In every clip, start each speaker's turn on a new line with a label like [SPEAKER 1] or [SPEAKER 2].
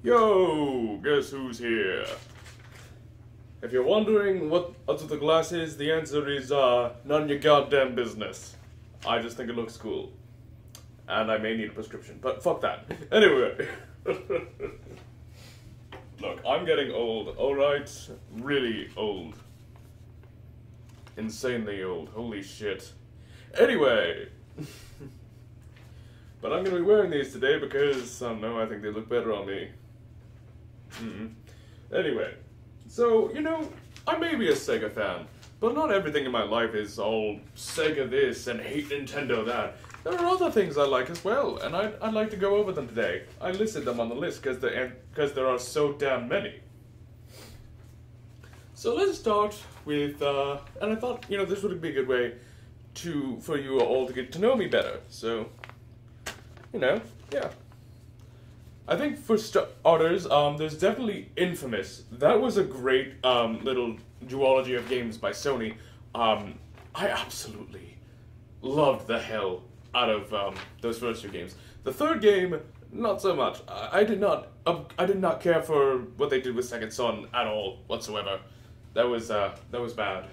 [SPEAKER 1] Yo, guess who's here? If you're wondering what under the glass is, the answer is none your goddamn business. I just think it looks cool. And I may need a prescription, but fuck that. Anyway. Look, I'm getting old, alright? Really old. Insanely old, holy shit. Anyway. But I'm gonna be wearing these today because, I don't know, I think they look better on me. Anyway, so, you know, I may be a Sega fan, but not everything in my life is all Sega this and hate Nintendo that. There are other things I like as well, and I'd like to go over them today. I listed them on the list because there are so damn many. So let's start with, and I thought, you know, this would be a good way for you all to get to know me better, so, you know, yeah. I think for starters, there's definitely Infamous. That was a great little duology of games by Sony. I absolutely loved the hell out of those first two games. The third game, not so much. I did not care for what they did with Second Son at all whatsoever. That was bad.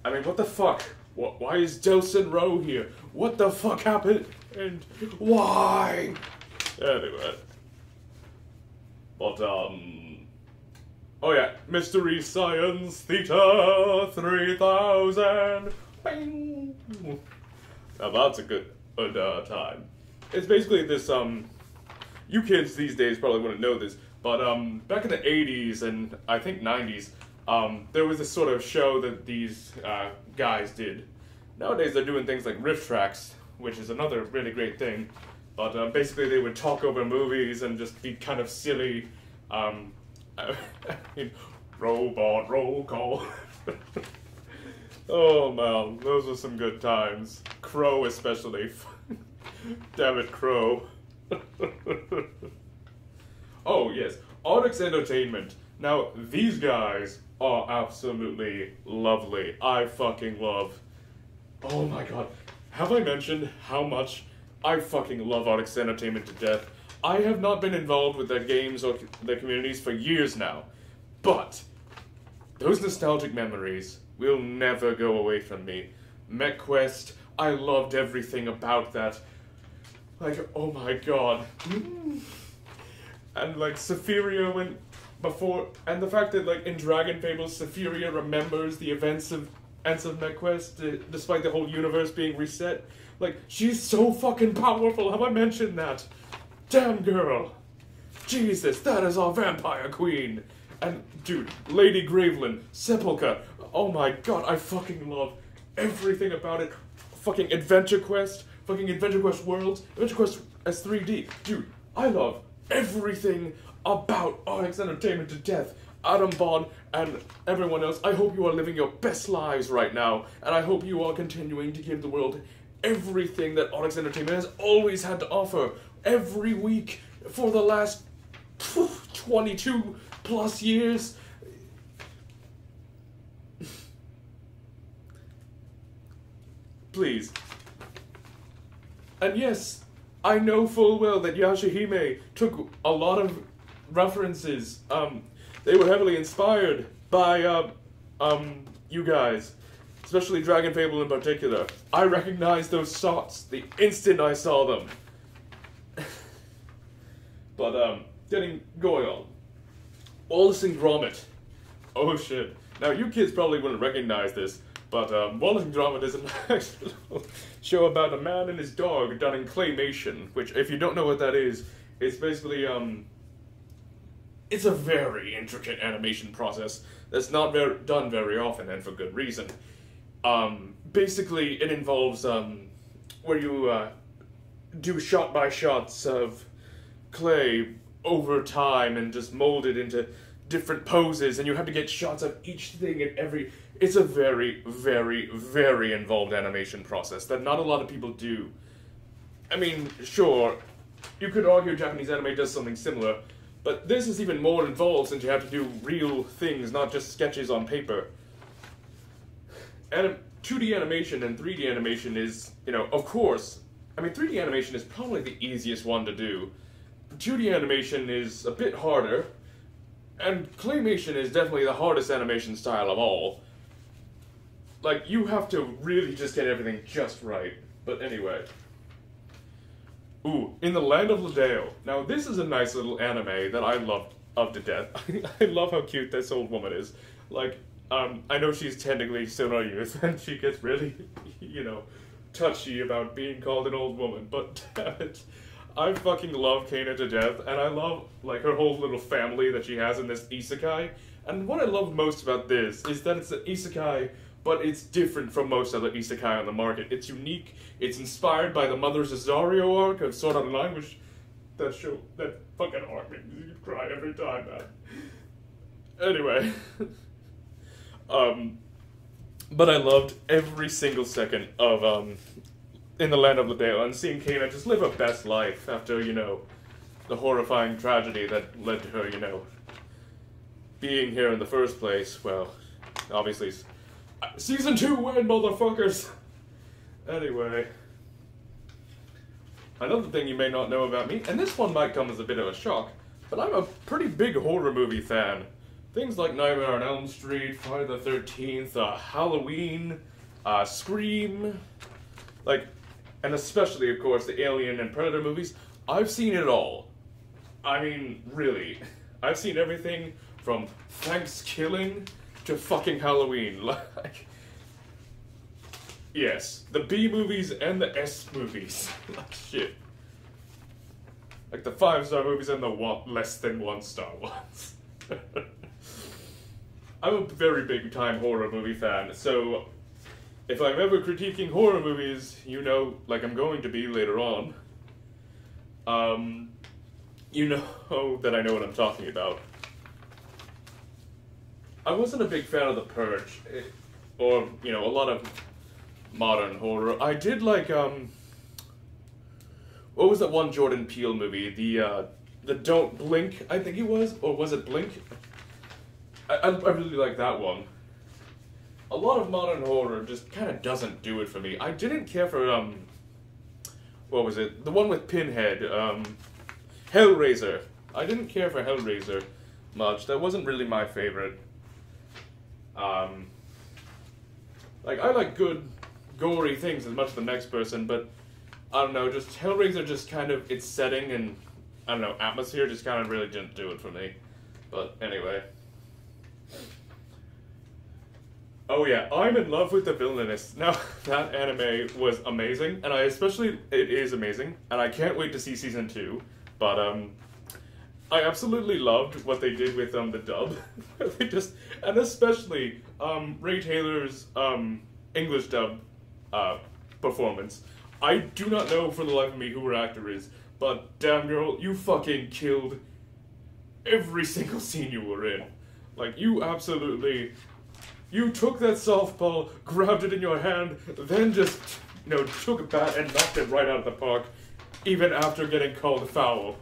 [SPEAKER 1] I mean, what the fuck? Why is Delson Rowe here? What the fuck happened? And why? Anyway. But, oh yeah, Mystery Science Theta 3000. Bing. Now that's a good time. It's basically this, you kids these days probably wouldn't know this, but, back in the 80s and I think 90s, there was this sort of show that these, guys did. Nowadays they're doing things like riff tracks, which is another really great thing. But basically they would talk over movies and just be kind of silly, robot roll call. Oh man, those were some good times. Crow especially. Damn it, Crow. Oh yes, Onyx Entertainment. Now, these guys are absolutely lovely. I fucking love. Oh my god. Have I mentioned how much I fucking love Onyx Entertainment to death? I have not been involved with their games or their communities for years now, but those nostalgic memories will never go away from me. MechQuest, I loved everything about that. Like, oh my god. And like, Sephiria went before, and the fact that like in Dragon Fables, Sephiria remembers the events of MechQuest, despite the whole universe being reset. Like, she's so fucking powerful, have I mentioned that? Damn girl! Jesus, that is our vampire queen! And, dude, Lady Gravelin, Sepulchre, oh my god, I fucking love everything about it. Fucking Adventure Quest, fucking Adventure Quest Worlds, Adventure Quest as 3D. Dude, I love everything about Onyx Entertainment to death. Adam Bond and everyone else, I hope you are living your best lives right now, and I hope you are continuing to give the world everything that Onyx Entertainment has always had to offer every week for the last 22 plus years. Please. And yes, I know full well that Yashahime took a lot of references. They were heavily inspired by, you guys. Especially Dragon Fable in particular. I recognized those shots the instant I saw them. But, going on. Wallace and Gromit. Oh shit. Now, you kids probably wouldn't recognize this, but, Wallace and Gromit is an actual show about a man and his dog done in claymation, which, if you don't know what that is, it's basically, it's a very intricate animation process that's not done very often, and for good reason. Basically, it involves, where you, do shot-by-shots of clay over time and just mold it into different poses, and you have to get shots of each thing and every... It's a very, very, very involved animation process that not a lot of people do. I mean, sure, you could argue Japanese anime does something similar, but this is even more involved since you have to do real things, not just sketches on paper. 2D animation and 3D animation is, you know, of course, I mean, 3D animation is probably the easiest one to do. 2D animation is a bit harder, and claymation is definitely the hardest animation style of all. Like, you have to really just get everything just right. But anyway. Ooh, In the Land of Ladeo. Now, this is a nice little anime that I love to death. I love how cute this old woman is. Like, I know she's technically still not youth, and she gets really, touchy about being called an old woman, but damn it. I fucking love Kana to death, and I love, like, her whole little family that she has in this isekai. And what I love most about this is that it's an isekai, but it's different from most other isekai on the market. It's unique, it's inspired by the Mother Cesario arc of Sword Art Online, which, that fucking arc makes me cry every time, man. Anyway. But I loved every single second of, In the Land of Ladeo, and seeing Kana just live her best life after, the horrifying tragedy that led to her, being here in the first place. Well, obviously, Season 2 win, motherfuckers! Anyway. Another thing you may not know about me, and this one might come as a bit of a shock, but I'm a pretty big horror movie fan. Things like Nightmare on Elm Street, Friday the 13th, Halloween, Scream, and especially, of course, the Alien and Predator movies. I've seen it all. I mean, really. I've seen everything from Thanksgiving to fucking Halloween. Yes, the B movies and the S movies. Shit. The 5-star movies and the less than 1-star ones. I'm a very big time horror movie fan, so if I'm ever critiquing horror movies, like I'm going to be later on, you know that I know what I'm talking about. I wasn't a big fan of The Purge, or, a lot of modern horror. I did like, what was that one Jordan Peele movie? The Don't Blink, I think it was, or was it Blink? I really like that one. A lot of modern horror just kind of doesn't do it for me. I didn't care for, what was it? The one with Pinhead, Hellraiser. I didn't care for Hellraiser much. That wasn't really my favorite. I like good, gory things as much as the next person, but I don't know, just Hellraiser just kind of, its setting and, I don't know, atmosphere just kind of really didn't do it for me. But anyway. Oh yeah, I'm in love with the Villainess. Now, that anime was amazing, and it is amazing, and I can't wait to see Season 2, but, I absolutely loved what they did with, the dub. And especially, Ray Taylor's, English dub, performance. I do not know for the life of me who her actor is, but damn girl, you fucking killed every single scene you were in. You took that softball, grabbed it in your hand, then just, took a bat and knocked it right out of the park, even after getting called foul.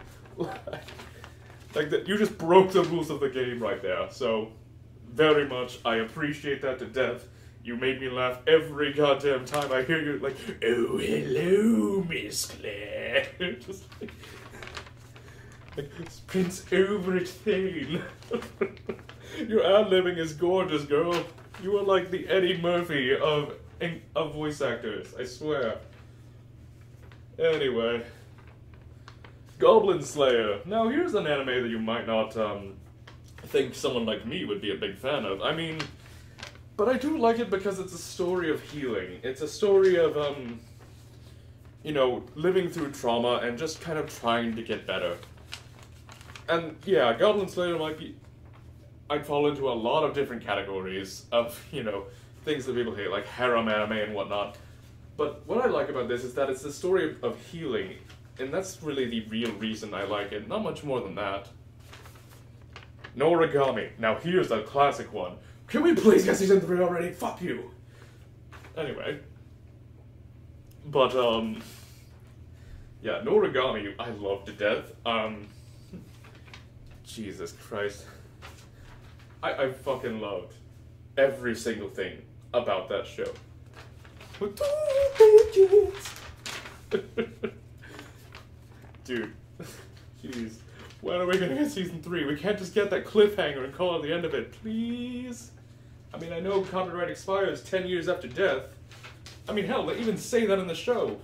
[SPEAKER 1] You just broke the rules of the game right there, so very much, I appreciate that to death. You made me laugh every goddamn time I hear you, oh, hello, Miss Claire. Just Prince Albert Thane. Your ad-libbing is gorgeous, girl. You are like the Eddie Murphy of voice actors, I swear. Anyway. Goblin Slayer. Now, here's an anime that you might not, think someone like me would be a big fan of. I mean, but I do like it because it's a story of healing. It's a story of, living through trauma and just kind of trying to get better. And, yeah, Goblin Slayer I'd fall into a lot of different categories of, things that people hate, like harem anime and whatnot. But what I like about this is that it's a story of healing, and that's really the real reason I like it, not much more than that. Noragami. Now here's a classic one. Can we please get Season 3 already? Fuck you! Anyway. But, yeah, Noragami I love to death. Jesus Christ. I fucking loved every single thing about that show. Dude. Jeez. When are we gonna get season 3? We can't just get that cliffhanger and call it the end of it, please? I mean, I know copyright expires 10 years after death. I mean, hell, they even say that in the show.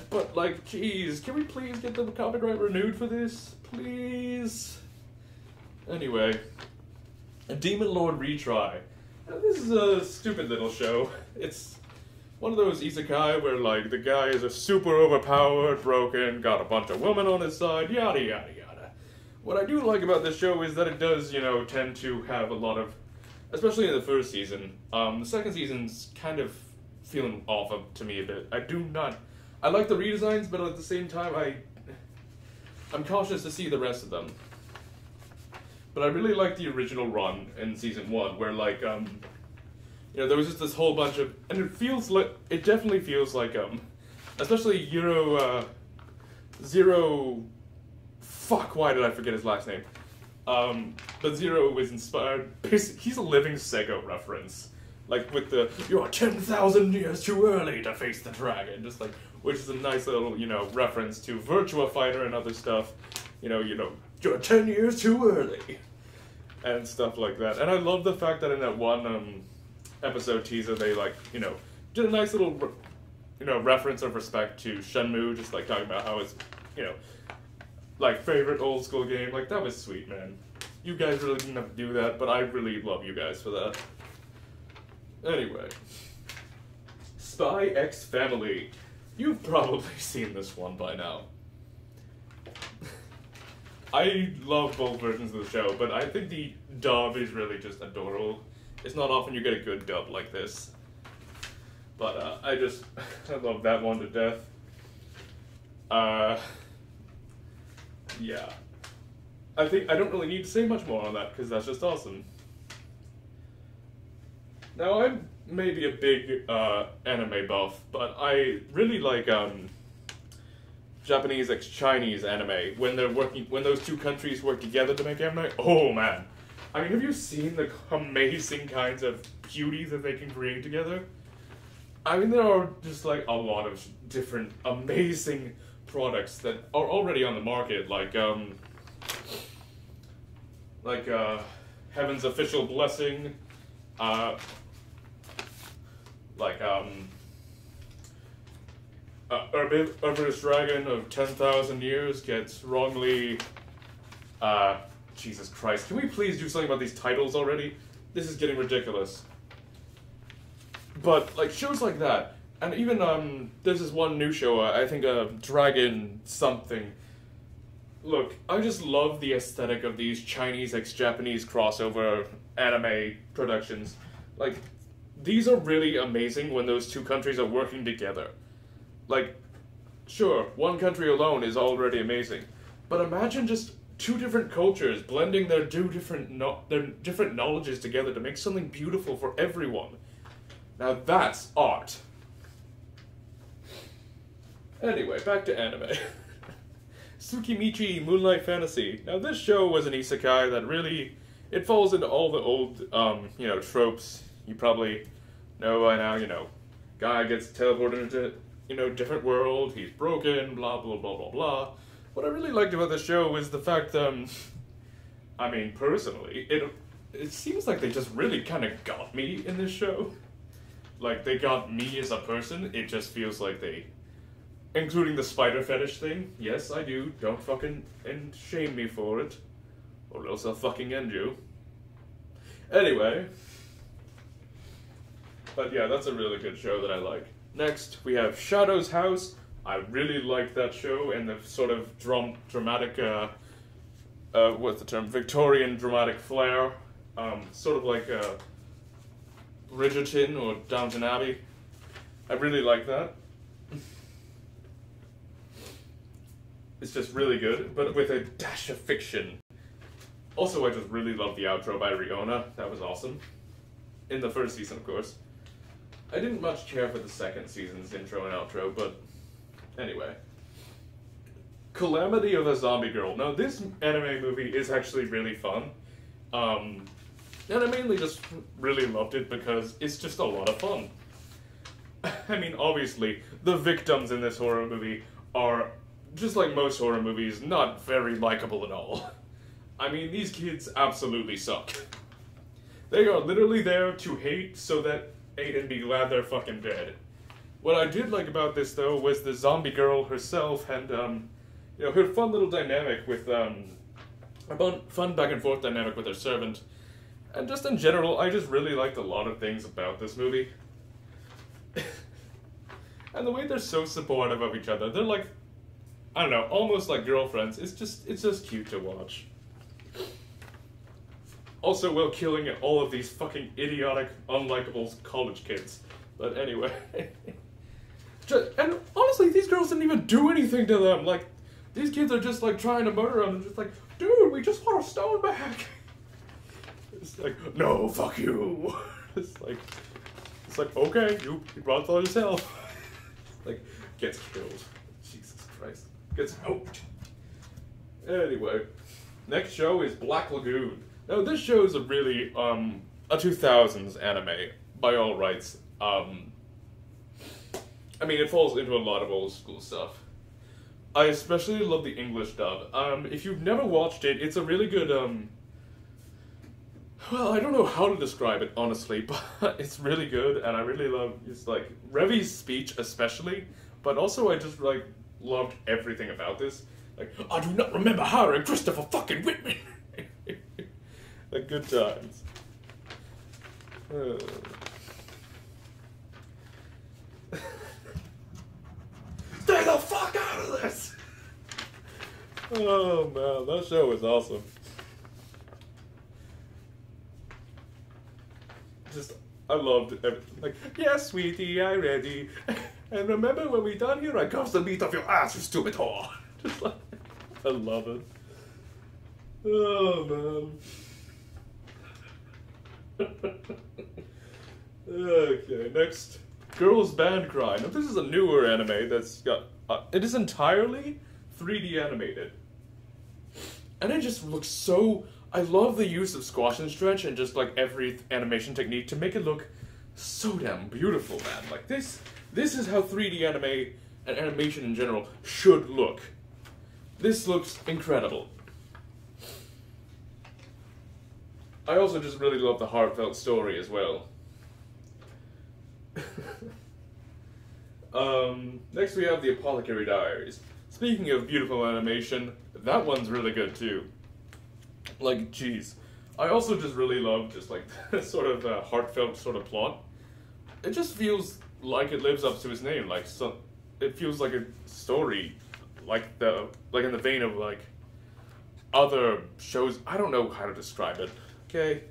[SPEAKER 1] But, like, jeez, can we please get the copyright renewed for this? Please? Anyway. A Demon Lord retry. Now, this is a stupid little show. It's one of those isekai where, like, the guy is a super overpowered, broken, got a bunch of women on his side, yada yada yada. What I do like about this show is that it does, you know, tend to have a lot of, especially in the first season. The second season's kind of feeling off to me a bit. I like the redesigns, but at the same time, I'm cautious to see the rest of them. But I really like the original run in season 1, where, like, you know, there was just this whole bunch of, and it definitely feels like, especially Zero, fuck, why did I forget his last name? But Zero was inspired, he's a living Sega reference. Like, with the, you're 10,000 years too early to face the dragon, just like, which is a nice little, you know, reference to Virtua Fighter and other stuff. You know, you're 10 years too early. And stuff like that. And I love the fact that in that one, episode teaser, they, like, you know, did a nice little, you know, reference of respect to Shenmue, just, like, talking about how it's, you know, like, favorite old school game. Like, that was sweet, man. You guys really didn't have to do that, but I really love you guys for that. Anyway. Spy X Family. You've probably seen this one by now. I love both versions of the show, but I think the dub is really just adorable. It's not often you get a good dub like this. But I love that one to death. Yeah. I think I don't really need to say much more on that, because that's just awesome. Now, I'm maybe a big anime buff, but I really like Japanese x Chinese anime when those two countries work together to make anime. Oh man, I mean, have you seen the amazing kinds of beauty that they can create together? I mean, there are just like a lot of different amazing products that are already on the market, like Heaven's Official Blessing, Herbivorous Dragon of 10,000 Years gets wrongly, Jesus Christ, can we please do something about these titles already? This is getting ridiculous. But, like, shows like that, and even, there's this one new show, I think, Dragon something. Look, I just love the aesthetic of these Chinese x Japanese crossover anime productions. Like, these are really amazing when those two countries are working together. Like, sure, one country alone is already amazing, but imagine just two different cultures blending their different knowledges together to make something beautiful for everyone. Now that's art. Anyway, back to anime. Tsukimichi Moonlight Fantasy. Now this show was an isekai that really, it falls into all the old, you know, tropes you probably know by now, you know. Guy gets teleported into, you know, different world, he's broken, blah, blah, blah, blah, blah. What I really liked about this show is the fact, I mean, personally, it seems like they just really kind of got me in this show. Like, they got me as a person. It just feels like they, including the spider fetish thing. Yes, I do. Don't fucking shame me for it, or else I'll fucking end you. Anyway. But yeah, that's a really good show that I like. Next, we have Shadow's House. I really like that show, and the sort of dramatic, what's the term? Victorian dramatic flair. Sort of like, Bridgerton or Downton Abbey. I really like that. It's just really good, but with a dash of fiction. Also, I just really love the outro by Riona. That was awesome. In the first season, of course. I didn't much care for the second season's intro and outro, but anyway. Calamity of a Zombie Girl. Now, this anime movie is actually really fun. And I mainly just really loved it because it's just a lot of fun. I mean, obviously, the victims in this horror movie are just like most horror movies, not very likable at all. I mean, these kids absolutely suck. They are literally there to hate so that Aiden be glad they're fucking dead. What I did like about this, though, was the zombie girl herself and, you know, her fun little dynamic with, a fun back and forth dynamic with her servant. And just in general, I just really liked a lot of things about this movie. And the way they're so supportive of each other, they're like, I don't know, almost like girlfriends. It's just cute to watch. Also, while killing all of these fucking idiotic, unlikable college kids. But anyway. And honestly, these girls didn't even do anything to them. Like, these kids are just like trying to murder them and just like, dude, we just want our stone back. It's like, no, fuck you. It's like, okay, you brought it on yourself. Like, gets killed. Jesus Christ. Gets out. Anyway, next show is Black Lagoon. Now, this show is a really, a 2000s anime, by all rights. I mean, it falls into a lot of old school stuff. I especially love the English dub. If you've never watched it, it's a really good, well, I don't know how to describe it, honestly, but it's really good, and I really love, just, like, Revi's speech especially, but also I just, like, loved everything about this. Like, I do not remember hiring Christopher fucking Whitman! Like, good times. Stay the fuck out of this! Oh, man, that show was awesome. I loved everything. Like, yes, sweetie, I'm ready. And remember when we done here, I comes the meat off your ass, you stupid whore. Just like, I love it. Oh, man. Okay, next. Girls Band Cry. Now, this is a newer anime that's got... it is entirely 3D animated. And it just looks so... I love the use of squash and stretch and just like every animation technique to make it look so damn beautiful, man. Like this is how 3D anime and animation in general should look. This looks incredible. I also just really love the heartfelt story as well. Next we have the Apothecary Diaries. Speaking of beautiful animation, that one's really good too. Like, geez. I also just really love just like this sort of heartfelt sort of plot. It just feels like it lives up to its name. Like, so, it feels like a story, like in the vein of like other shows. I don't know how to describe it. Okay,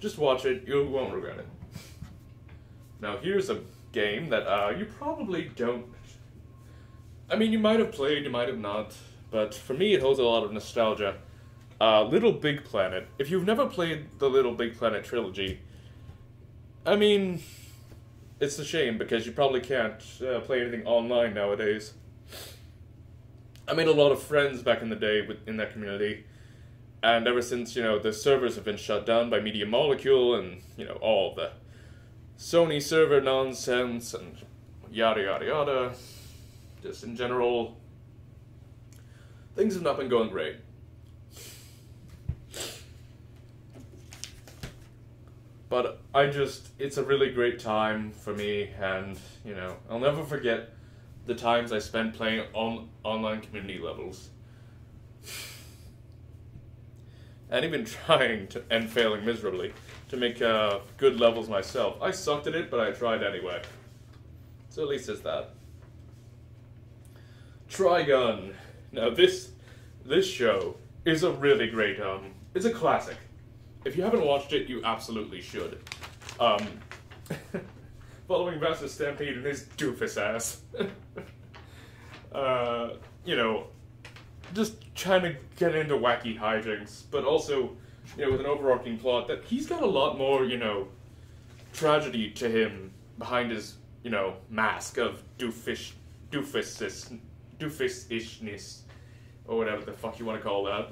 [SPEAKER 1] just watch it. You won't regret it. Now here's a game that you probably don't. I mean, you might have played, you might have not, but for me, it holds a lot of nostalgia. Little Big Planet. If you've never played the Little Big Planet trilogy, I mean, it's a shame because you probably can't play anything online nowadays. I made a lot of friends back in the day in that community, and ever since, you know, the servers have been shut down by Media Molecule and, you know, all the Sony server nonsense and yada yada yada, just in general, things have not been going great. But it's a really great time for me, and, you know, I'll never forget the times I spent playing online community levels. And even trying to, and failing miserably, to make good levels myself. I sucked at it, but I tried anyway. So at least it's that. Trigun. Now this show is a really great, it's a classic. If you haven't watched it, you absolutely should. Following Master Stampede and his doofus ass. You know, just trying to get into wacky hijinks, but also, you know, with an overarching plot that he's got a lot more, you know, tragedy to him behind his, you know, mask of doofusishness, or whatever the fuck you want to call that.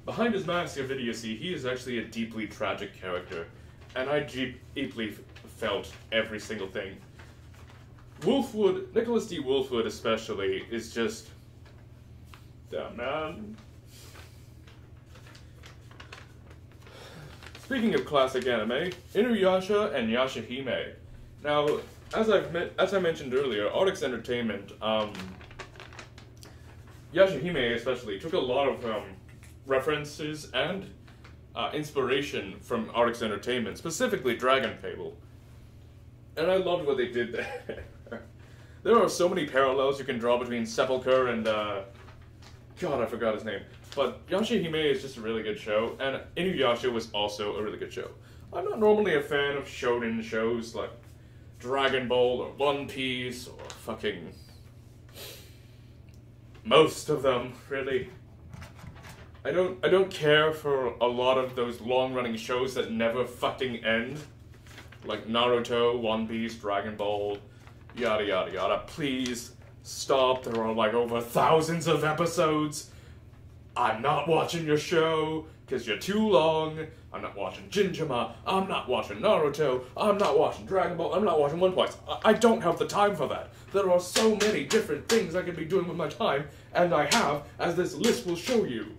[SPEAKER 1] Behind his mask of idiocy, he is actually a deeply tragic character, and I deeply felt every single thing. Wolfwood, Nicholas D. Wolfwood especially, is just... Damn, man. Speaking of classic anime, Inuyasha and Yashahime. Now, as I mentioned earlier, Artix Entertainment, Yashahime especially, took a lot of references and inspiration from Artix Entertainment, specifically Dragon Fable. And I loved what they did there. There are so many parallels you can draw between Sepulchre and, God, I forgot his name. But Yashahime is just a really good show, and Inuyasha was also a really good show. I'm not normally a fan of shonen shows like Dragon Ball or One Piece or fucking... most of them, really. I don't care for a lot of those long-running shows that never fucking end. Like Naruto, One Piece, Dragon Ball, yada yada yada. Please stop, there are like over thousands of episodes. I'm not watching your show, because you're too long. I'm not watching Jinjima, I'm not watching Naruto, I'm not watching Dragon Ball, I'm not watching One Piece. I don't have the time for that. There are so many different things I could be doing with my time, and I have, as this list will show you.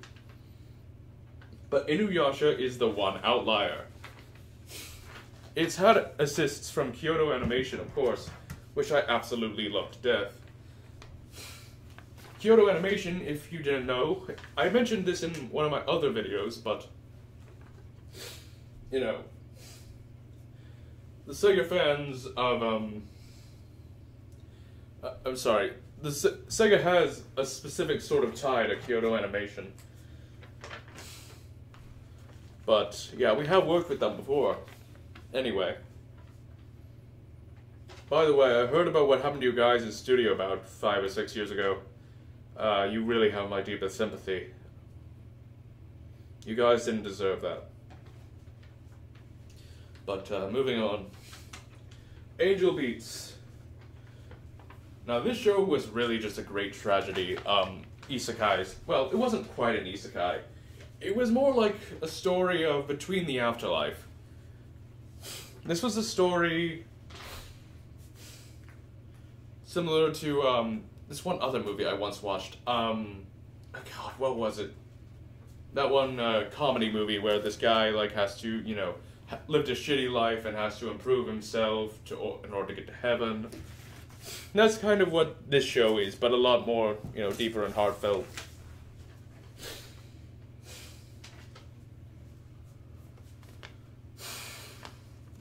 [SPEAKER 1] But Inuyasha is the one outlier. It's had assists from Kyoto Animation, of course, which I absolutely love to death. Kyoto Animation, if you didn't know, I mentioned this in one of my other videos, but, you know, the Sega fans of, I'm sorry, Sega has a specific sort of tie to Kyoto Animation. But, yeah, we have worked with them before. Anyway. By the way, I heard about what happened to you guys in studio about 5 or 6 years ago. You really have my deepest sympathy. You guys didn't deserve that. But, moving on. Angel Beats. Now, this show was really just a great tragedy. Isekais. Well, it wasn't quite an isekai. It was more like a story of between the afterlife. This was a story similar to, this one other movie I once watched. Oh God, what was it? That one comedy movie where this guy like has to, you know, lived a shitty life and has to improve himself in order to get to heaven. That's kind of what this show is, but a lot more, you know, deeper and heartfelt.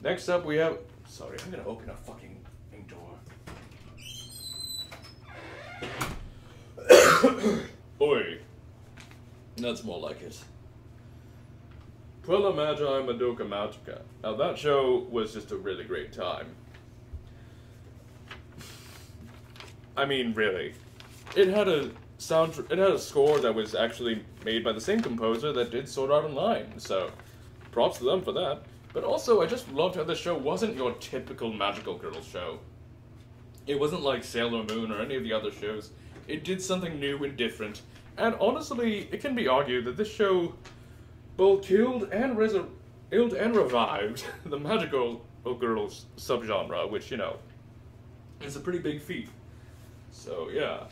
[SPEAKER 1] Next up we have... Sorry, I'm gonna open a fucking door. Oi. That's more like it. Quella Magi Madoka Magica. Now that show was just a really great time. I mean, really. It had a score that was actually made by the same composer that did Sword Art Online, so props to them for that. But also, I just loved how the show wasn't your typical magical girl show. It wasn't like Sailor Moon or any of the other shows. It did something new and different, and honestly, it can be argued that this show both killed and revived the magical girls subgenre, which, you know, is a pretty big feat. So, yeah.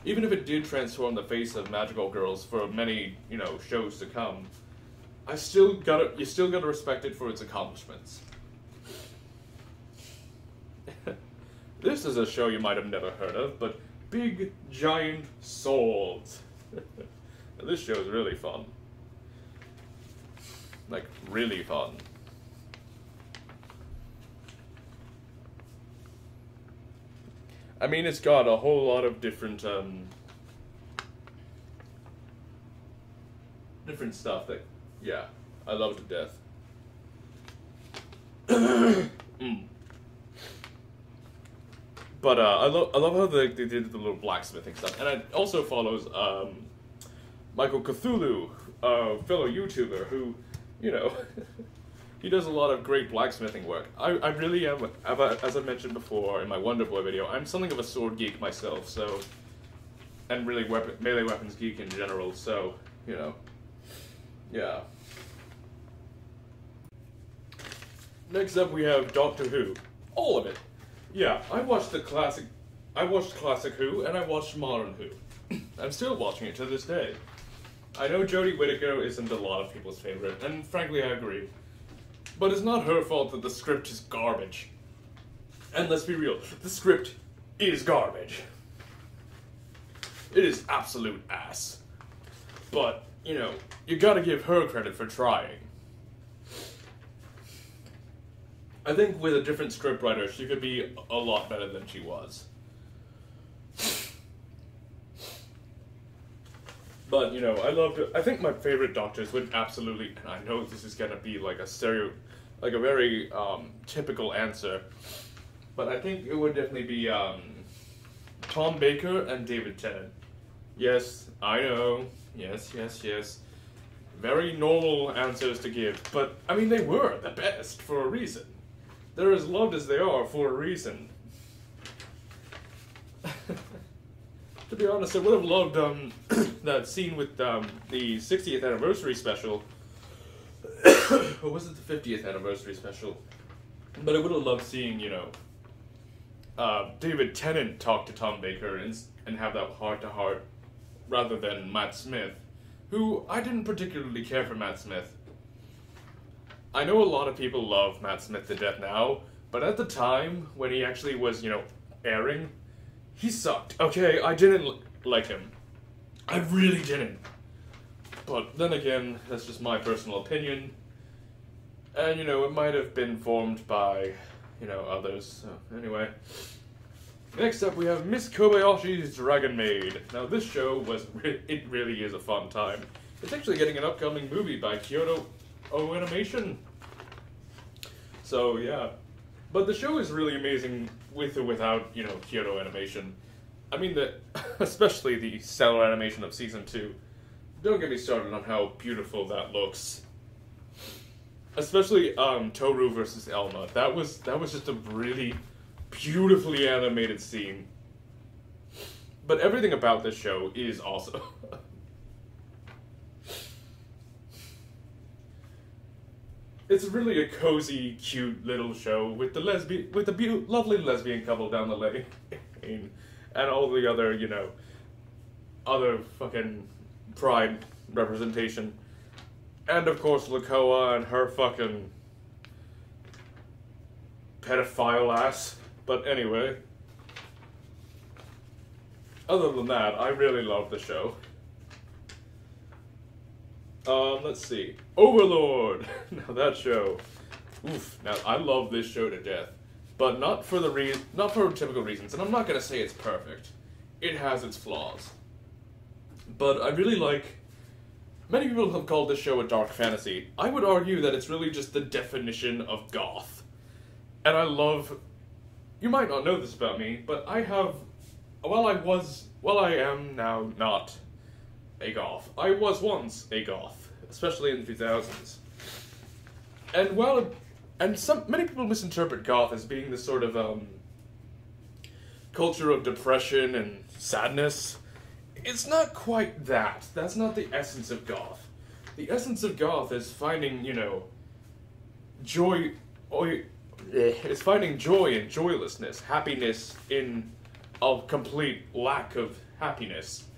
[SPEAKER 1] Even if it did transform the face of magical girls for many, you know, shows to come, you still gotta respect it for its accomplishments. This is a show you might have never heard of, but Big Giant Swords. This show is really fun. Like, really fun. I mean, it's got a whole lot of different, different stuff that, yeah, I love to death. But, I love how they did the little blacksmithing stuff. And it also follows, Michael Cthulhu, a fellow YouTuber who, you know, he does a lot of great blacksmithing work. I really am, as I mentioned before in my Wonder Boy video, I'm something of a sword geek myself, so, and really melee weapons geek in general, so, you know, yeah. Next up we have Doctor Who. All of it. Yeah, I watched Classic Who, and I watched Modern Who. I'm still watching it to this day. I know Jodie Whittaker isn't a lot of people's favorite, and frankly I agree. But it's not her fault that the script is garbage. And let's be real, the script is garbage. It is absolute ass. But, you know, you gotta give her credit for trying. I think with a different scriptwriter, she could be a lot better than she was. But, you know, I think my favorite Doctors would absolutely, and I know this is gonna be like a very typical answer, but I think it would definitely be Tom Baker and David Tennant. Yes, I know. Yes. Very normal answers to give, but I mean, they were the best for a reason. They're as loved as they are for a reason. To be honest, I would have loved that scene with the 60th anniversary special. Or was it the 50th anniversary special? But I would have loved seeing, you know, David Tennant talk to Tom Baker and have that heart-to-heart, rather than Matt Smith, who I didn't particularly care for Matt Smith. I know a lot of people love Matt Smith to death now, but at the time, when he actually was, you know, airing, he sucked. Okay, I didn't like him. I really didn't. But then again, that's just my personal opinion. And, you know, it might have been formed by, you know, others. So, anyway. Next up, we have Miss Kobayashi's Dragon Maid. Now, this show it really is a fun time. It's actually getting an upcoming movie by Kyoto Animation. So, yeah. But the show is really amazing with or without, you know, Kyoto Animation. I mean, especially the stellar animation of Season 2. Don't get me started on how beautiful that looks. Especially Toru versus Elma. That was just a really beautifully animated scene. But everything about this show is awesome. It's really a cozy, cute little show with the lovely lesbian couple down the lane, and all the other, you know, other fucking Pride representation, and of course Lakoa and her fucking pedophile ass. But anyway, other than that, I really love the show. Let's see. Overlord! Now that show. Oof. Now, I love this show to death. But not for typical reasons. And I'm not gonna say it's perfect. It has its flaws. But I really like... Many people have called this show a dark fantasy. I would argue that it's really just the definition of goth. And I love... You might not know this about me, but I have... Well, I am now not a goth. I was once a goth, especially in the 2000s. And many people misinterpret goth as being this sort of culture of depression and sadness. It's not quite that. That's not the essence of goth. The essence of goth is finding, you know, joy. It's finding joy in joylessness, happiness in a complete lack of happiness.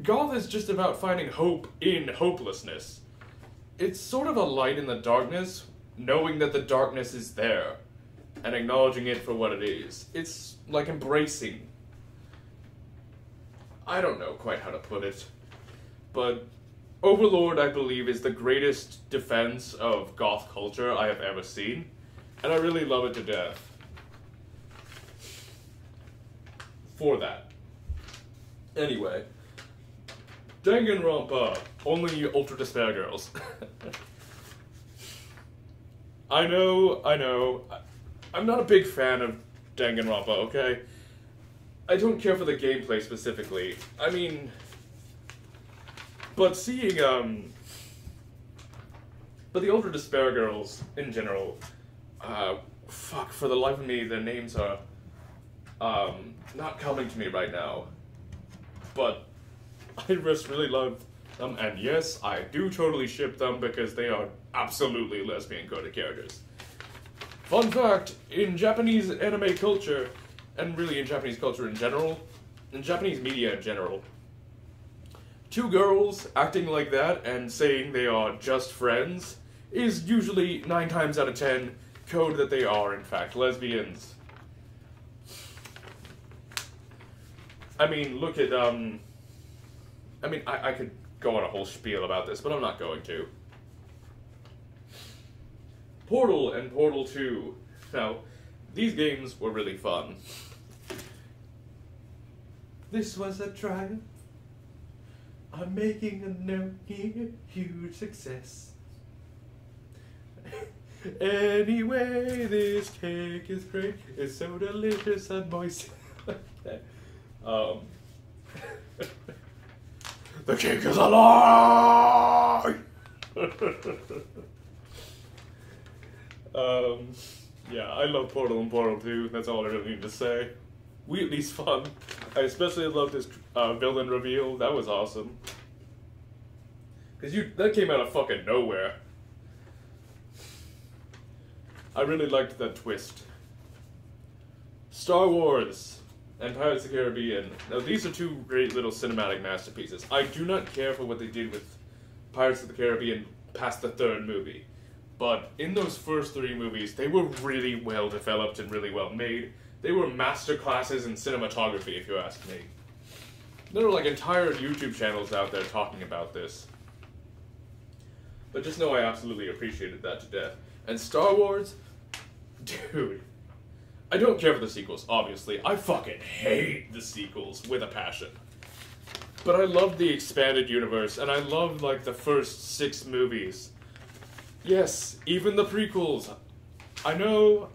[SPEAKER 1] Goth is just about finding hope in hopelessness. It's sort of a light in the darkness, knowing that the darkness is there, and acknowledging it for what it is. It's like embracing. I don't know quite how to put it, but Overlord, I believe, is the greatest defense of goth culture I have ever seen, and I really love it to death. For that. Anyway. Danganronpa, only Ultra Despair Girls. I know. I'm not a big fan of Danganronpa, okay? I don't care for the gameplay specifically. I mean... But seeing, But the Ultra Despair Girls, in general, fuck, for the life of me, their names are, not coming to me right now. But I just really love them, and yes, I do totally ship them because they are absolutely lesbian-coded characters. Fun fact, in Japanese anime culture, and really in Japanese culture in general, in Japanese media in general, two girls acting like that and saying they are just friends is usually 9 times out of 10 code that they are in fact lesbians. I mean, look at, I could go on a whole spiel about this, but I'm not going to. Portal and Portal 2. Now, these games were really fun. This was a triumph. I'm making a note here, huge success. Anyway, this cake is great. It's so delicious and moist. The cake is alive! Yeah, I love Portal and Portal 2. That's all I really need to say. Wheatley's fun. I especially loved his villain reveal. That was awesome. Because that came out of fucking nowhere. I really liked that twist. Star Wars and Pirates of the Caribbean. Now these are two great little cinematic masterpieces. I do not care for what they did with Pirates of the Caribbean past the 3rd movie. But in those first 3 movies, they were really well developed and really well made. They were masterclasses in cinematography, if you ask me. There are like entire YouTube channels out there talking about this. But just know I absolutely appreciated that to death. And Star Wars, dude, I don't care for the sequels, obviously. I fucking hate the sequels with a passion. But I love the expanded universe, and I love like the first 6 movies. Yes, even the prequels. I know,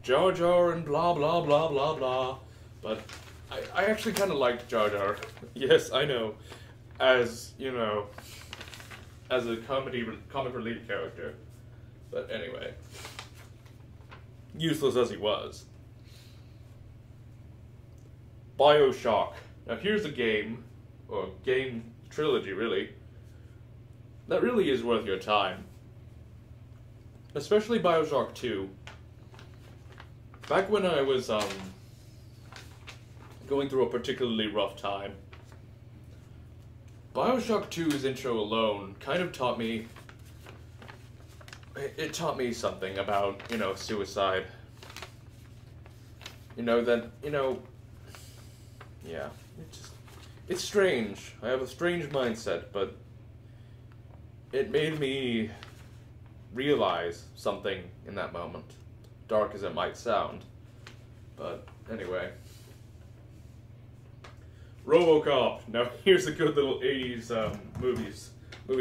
[SPEAKER 1] Jar Jar and blah blah blah blah blah. But I actually kind of liked Jar Jar. Yes, I know. As, you know, as a comic relief character. But anyway. Useless as he was. BioShock. Now here's a game, or game trilogy really, that really is worth your time. Especially BioShock 2. Back when I was, going through a particularly rough time, BioShock 2's intro alone kind of taught me, it taught me something about, you know, suicide. You know, that, you know, yeah, it's strange. I have a strange mindset, but it made me realize something in that moment. Dark as it might sound. But anyway. RoboCop. Now here's a good little 80s movie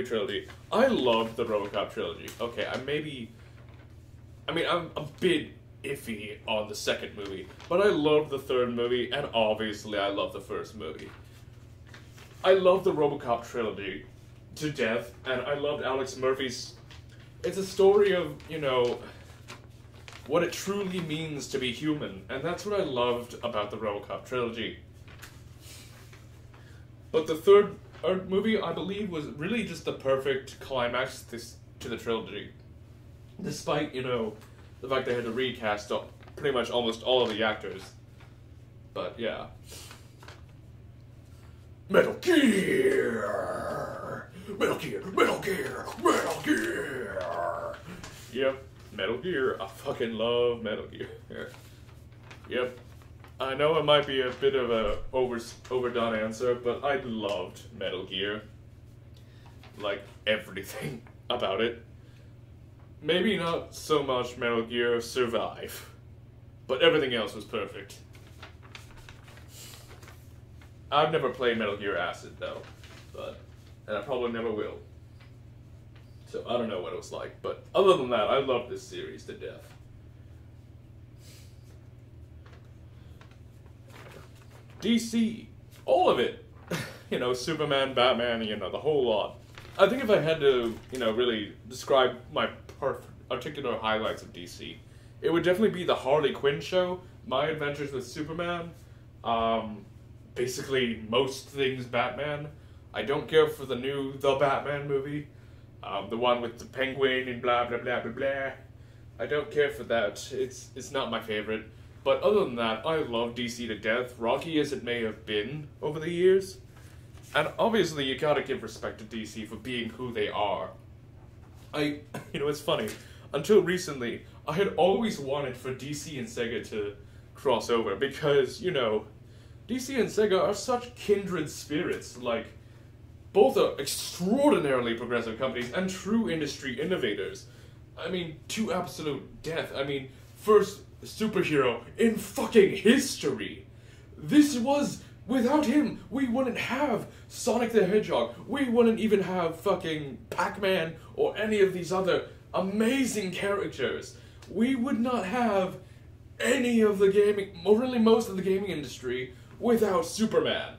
[SPEAKER 1] trilogy. I loved the RoboCop trilogy. Okay, I'm a bit iffy on the 2nd movie, but I loved the 3rd movie, and obviously I love the 1st movie. I love the RoboCop trilogy to death, and I loved Alex Murphy's. It's a story of, you know, what it truly means to be human, and that's what I loved about the RoboCop trilogy. But the 3rd movie, I believe, was really just the perfect climax to the trilogy. Despite, you know, the fact they had to recast pretty much almost all of the actors. But, yeah. Metal Gear! Metal Gear! Metal Gear! Metal Gear! Yep, Metal Gear. I fucking love Metal Gear. Yep. I know it might be a bit of a overdone answer, but I loved Metal Gear. Like, everything about it. Maybe not so much Metal Gear Survive, but everything else was perfect. I've never played Metal Gear Acid, though, and I probably never will. So I don't know what it was like, but other than that, I love this series to death. DC, all of it. You know, Superman, Batman, you know, the whole lot. I think if I had to, you know, really describe my particular highlights of DC, it would definitely be the Harley Quinn show, My Adventures with Superman, basically most things Batman. I don't care for the new The Batman movie, the one with the penguin and blah blah blah blah blah. I don't care for that. It's not my favorite. But other than that, I love DC to death, rocky as it may have been over the years. And obviously you gotta give respect to DC for being who they are. It's funny. Until recently, I had always wanted for DC and Sega to cross over because, DC and Sega are such kindred spirits. Like, both are extraordinarily progressive companies and true industry innovators. I mean, to absolute death. I mean, first superhero in fucking history. Without him, we wouldn't have Sonic the Hedgehog. We wouldn't even have fucking Pac-Man or any of these other amazing characters. We would not have any of the gaming, or really most of the gaming industry, without Superman.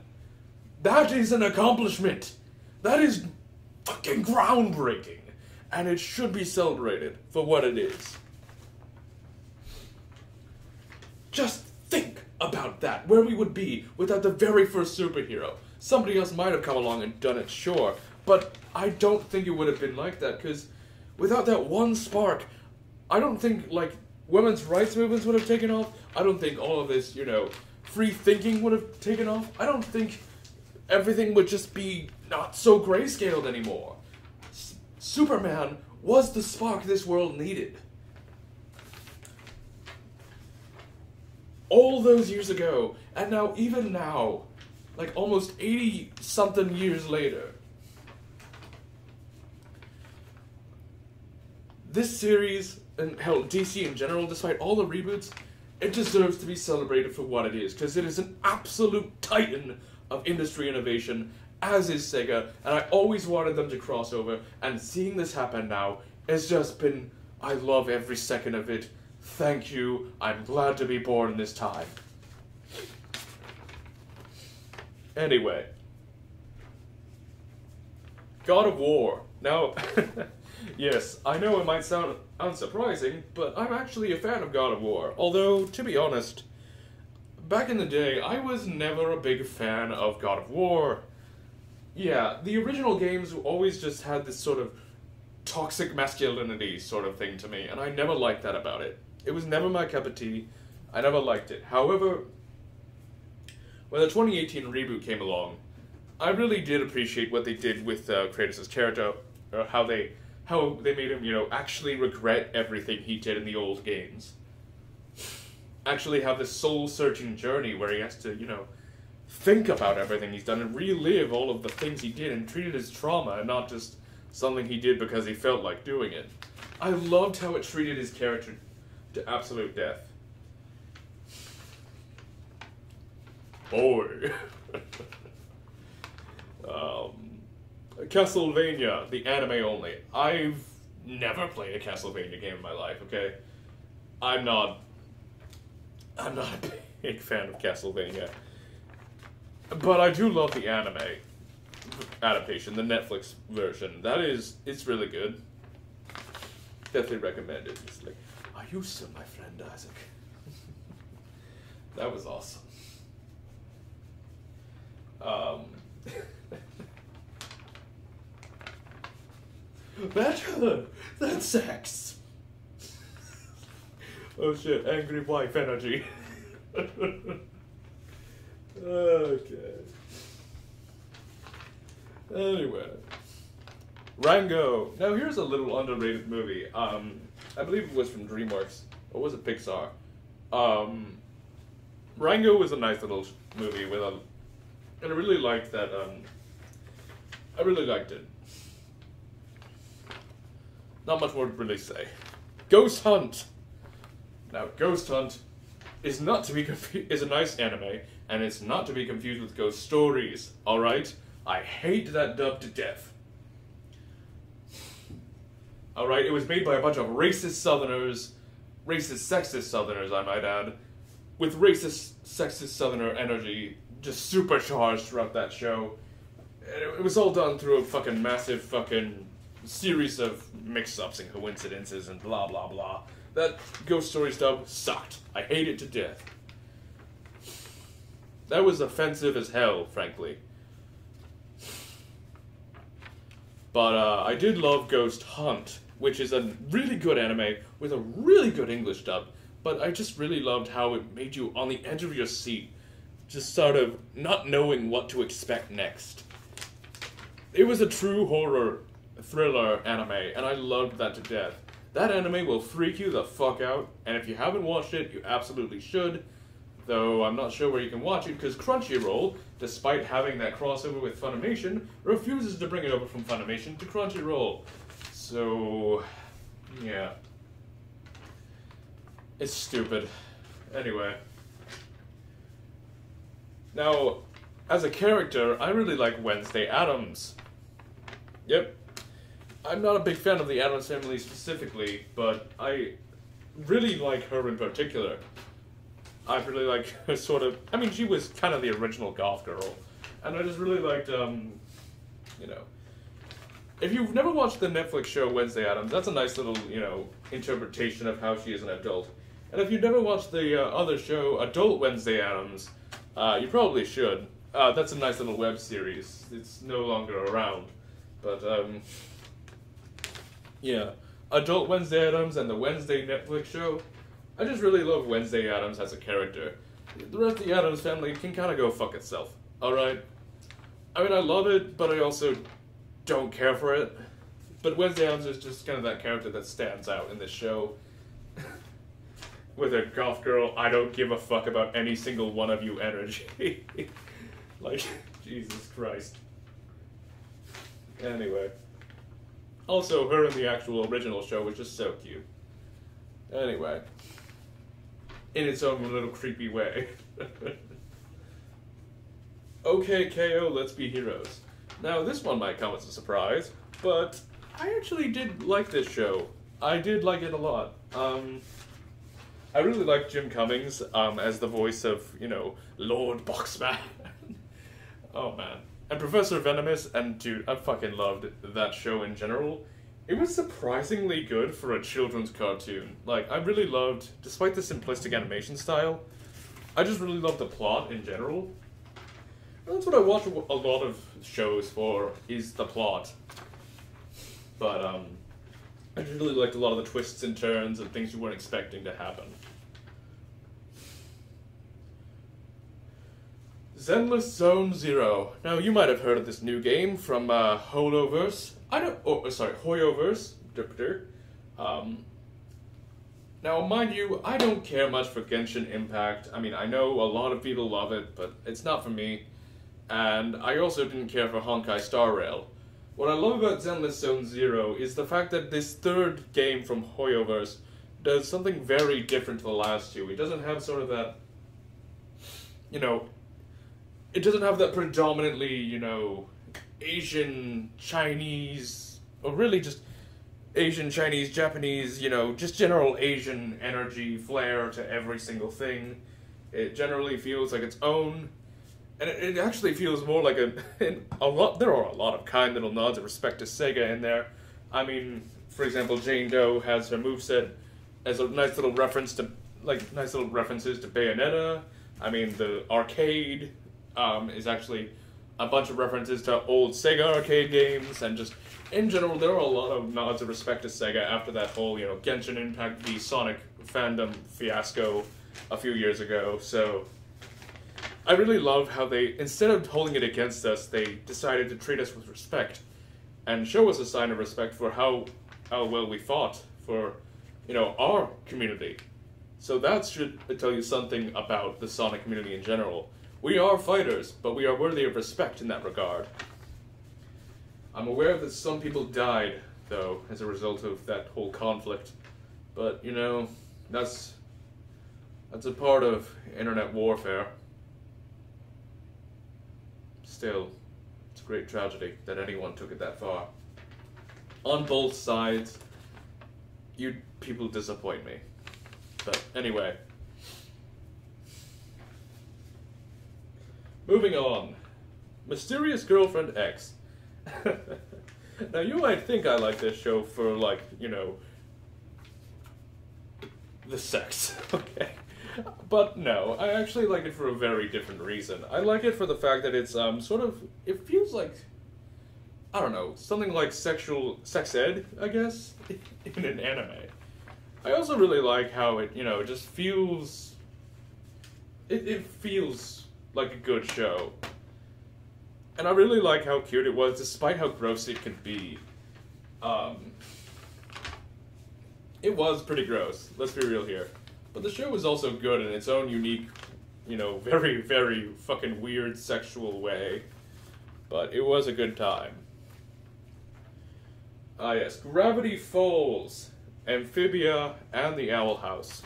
[SPEAKER 1] That is an accomplishment. That is fucking groundbreaking. And it should be celebrated for what it is. Just think about that, where we would be without the very first superhero. Somebody else might have come along and done it, sure, but I don't think it would have been like that, because without that one spark, I don't think, women's rights movements would have taken off. I don't think all of this, free thinking would have taken off. I don't think everything would just be not so grayscaled anymore. Superman was the spark this world needed. All those years ago, and now, even now, almost 80-something years later, this series, and hell, DC in general, despite all the reboots, it deserves to be celebrated for what it is, because it is an absolute titan of industry innovation, as is Sega, and I always wanted them to cross over, and seeing this happen now has just been, I love every second of it. Thank you. I'm glad to be born in this time. Anyway. God of War. Now, yes, I know it might sound unsurprising, but I'm actually a fan of God of War. Although, to be honest, back in the day, I was never a big fan of God of War. Yeah, the original games always just had this sort of toxic masculinity sort of thing to me, and I never liked that about it. It was never my cup of tea. I never liked it. However, when the 2018 reboot came along, I really did appreciate what they did with Kratos' character, or how they made him, actually regret everything he did in the old games. Actually have this soul-searching journey where he has to, think about everything he's done and relive all of the things he did and treat it as trauma and not just something he did because he felt like doing it. I loved how it treated his character to absolute death. Boy. Castlevania, the anime only. I've never played a Castlevania game in my life, okay? I'm not a big fan of Castlevania. But I do love the anime adaptation, the Netflix version. It's really good. Definitely recommend it. It's like, are you still my friend, Isaac? That was awesome. That's sex. Oh shit, angry wife energy. Okay. Anyway. Rango. Now here's a little underrated movie. I believe it was from DreamWorks. Or was it Pixar? Rango was a nice little movie with and I really liked that, I really liked it. Not much more to really say. Ghost Hunt. Now, Ghost Hunt is not to be is a nice anime, and it's not to be confused with Ghost Stories, alright? I hate that dub to death. Alright, it was made by a bunch of racist southerners, racist sexist southerners, I might add, with racist sexist southerner energy just supercharged throughout that show. It was all done through a fucking massive fucking series of mix-ups and coincidences and blah blah blah. That Ghost Stories dub sucked. I hate it to death. That was offensive as hell, frankly. But I did love Ghost Hunt. which is a really good anime with a really good English dub, but I just really loved how it made you on the edge of your seat, just sort of not knowing what to expect next. It was a true horror thriller anime, and I loved that to death. That anime will freak you the fuck out, and if you haven't watched it, you absolutely should. Though I'm not sure where you can watch it, because Crunchyroll, despite having that crossover with Funimation, refuses to bring it over from Funimation to Crunchyroll. So, yeah. It's stupid. Anyway. Now, as a character, I really like Wednesday Addams. Yep. I'm not a big fan of the Addams Family specifically, but I really like her in particular. I really like her sort of... I mean, she was kind of the original goth girl. And I just really liked, you know... If you've never watched the Netflix show Wednesday Addams, that's a nice little, you know, interpretation of how she is an adult. And if you've never watched the other show, Adult Wednesday Addams, you probably should. That's a nice little web series. It's no longer around. But, yeah. Adult Wednesday Addams and the Wednesday Netflix show. I just really love Wednesday Addams as a character. The rest of the Addams Family can kind of go fuck itself, alright? I mean, I love it, but I also don't care for it. But Wednesday Addams is just kind of that character that stands out in this show. With her goth girl, I don't give a fuck about any single one of you energy. Like, Jesus Christ. Anyway. Also, her in the actual original show was just so cute. Anyway. In its own little creepy way. Okay, KO, let's be heroes. Now, this one might come as a surprise, but I actually did like this show. I did like it a lot. I really liked Jim Cummings as the voice of, you know, Lord Boxman. Oh, man. And Professor Venomous, and dude, I fucking loved that show in general. It was surprisingly good for a children's cartoon. Like, I really loved, despite the simplistic animation style, I just really loved the plot in general. And that's what I watch a lot of shows for, is the plot. But, I just really liked a lot of the twists and turns and things you weren't expecting to happen. Zenless Zone Zero. Now, you might have heard of this new game from Holoverse. Hoyoverse. Now, mind you, I don't care much for Genshin Impact. I mean, I know a lot of people love it, but it's not for me. And I also didn't care for Honkai Star Rail. What I love about Zenless Zone Zero is the fact that this third game from Hoyoverse does something very different to the last two. It doesn't have sort of that, you know, it doesn't have that predominantly, you know, Asian, Chinese, or really just Asian, Chinese, Japanese, you know, just general Asian energy, flair to every single thing. It generally feels like its own, and it actually feels more like there are a lot of kind little nods of respect to Sega in there. I mean, for example, Jane Doe has her moveset as a nice little reference to, like, nice little references to Bayonetta. I mean, the arcade is actually a bunch of references to old Sega arcade games, and just, in general, there are a lot of nods of respect to Sega after that whole, you know, Genshin Impact v Sonic fandom fiasco a few years ago, so I really love how they, instead of holding it against us, they decided to treat us with respect, and show us a sign of respect for how well we fought for, you know, our community. So that should tell you something about the Sonic community in general. We are fighters, but we are worthy of respect in that regard. I'm aware that some people died, though, as a result of that whole conflict. But, you know, that's a part of internet warfare. Still, it's a great tragedy that anyone took it that far. On both sides, you people disappoint me. But anyway. Moving on. Mysterious Girlfriend X. Now, you might think I like this show for, like, you know, the sex, okay? But no, I actually like it for a very different reason. I like it for the fact that it's, sort of, it feels like I don't know, something like sex ed, I guess, in an anime. I also really like how it, just feels, it feels like a good show. And I really like how cute it was, despite how gross it could be. It was pretty gross, let's be real here. But the show was also good in its own unique, very, very fucking weird sexual way. But it was a good time. Ah yes, Gravity Falls, Amphibia, and The Owl House.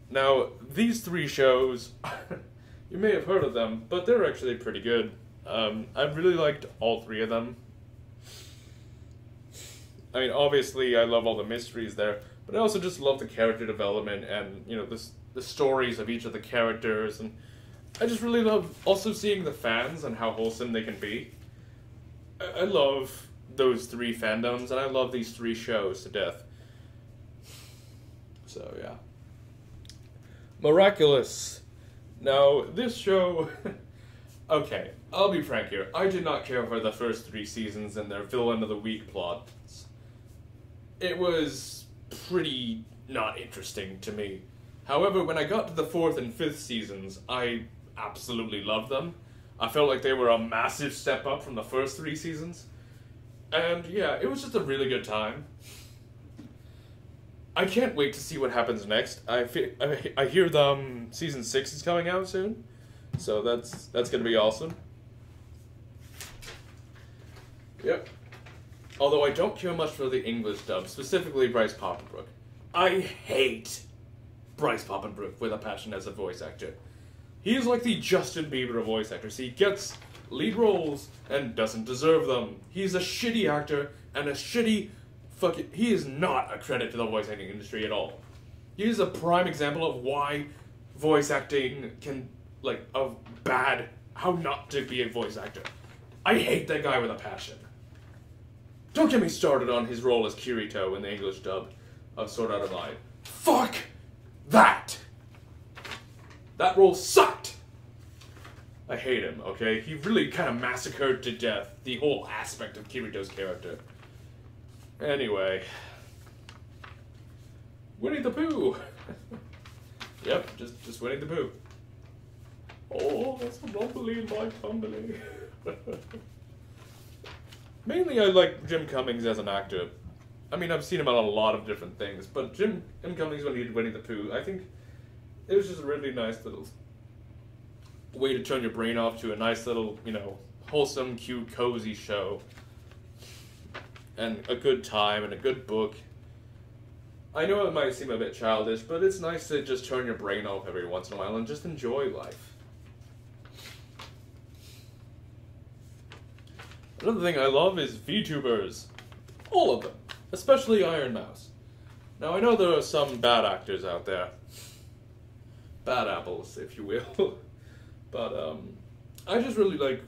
[SPEAKER 1] Now, these three shows, you may have heard of them, but they're actually pretty good. I really liked all three of them. I mean, obviously, I love all the mysteries there, but I also just love the character development and, the stories of each of the characters, and I just really love also seeing the fans and how wholesome they can be. I love those three fandoms, and I love these three shows to death. So, yeah. Miraculous. Now, this show... Okay, I'll be frank here. I did not care for the first 3 seasons and their villain of the week plots. It was pretty not interesting to me. However, when I got to the 4th and 5th seasons, I absolutely loved them. I felt like they were a massive step up from the first 3 seasons. And yeah, it was just a really good time. I can't wait to see what happens next. I hear season 6 is coming out soon. So that's gonna be awesome. Yep. Although I don't care much for the English dub, specifically Bryce Poppenbrook. I hate Bryce Poppenbrook with a passion as a voice actor. He is like the Justin Bieber of voice actors. He gets lead roles and doesn't deserve them. He's a shitty actor and a shitty he is not a credit to the voice acting industry at all. He is a prime example of why voice acting can, how not to be a voice actor. I hate that guy with a passion. Don't get me started on his role as Kirito in the English dub of Sword Art Online. Fuck that! That role sucked! I hate him, okay? He really kind of massacred to death the whole aspect of Kirito's character. Anyway. Winnie the Pooh! Yep, just Winnie the Pooh. Oh, that's a rumbly in my tumbly. Mainly I like Jim Cummings as an actor. I mean, I've seen him on a lot of different things, but Jim Cummings when he did Winnie the Pooh, I think it was just a really nice little way to turn your brain off to a nice little, wholesome, cute, cozy show. And a good time and a good book. I know it might seem a bit childish, but it's nice to just turn your brain off every once in a while and just enjoy life. Another thing I love is VTubers. All of them. Especially Iron Mouse. Now, I know there are some bad actors out there. Bad apples, if you will. But, I just really like,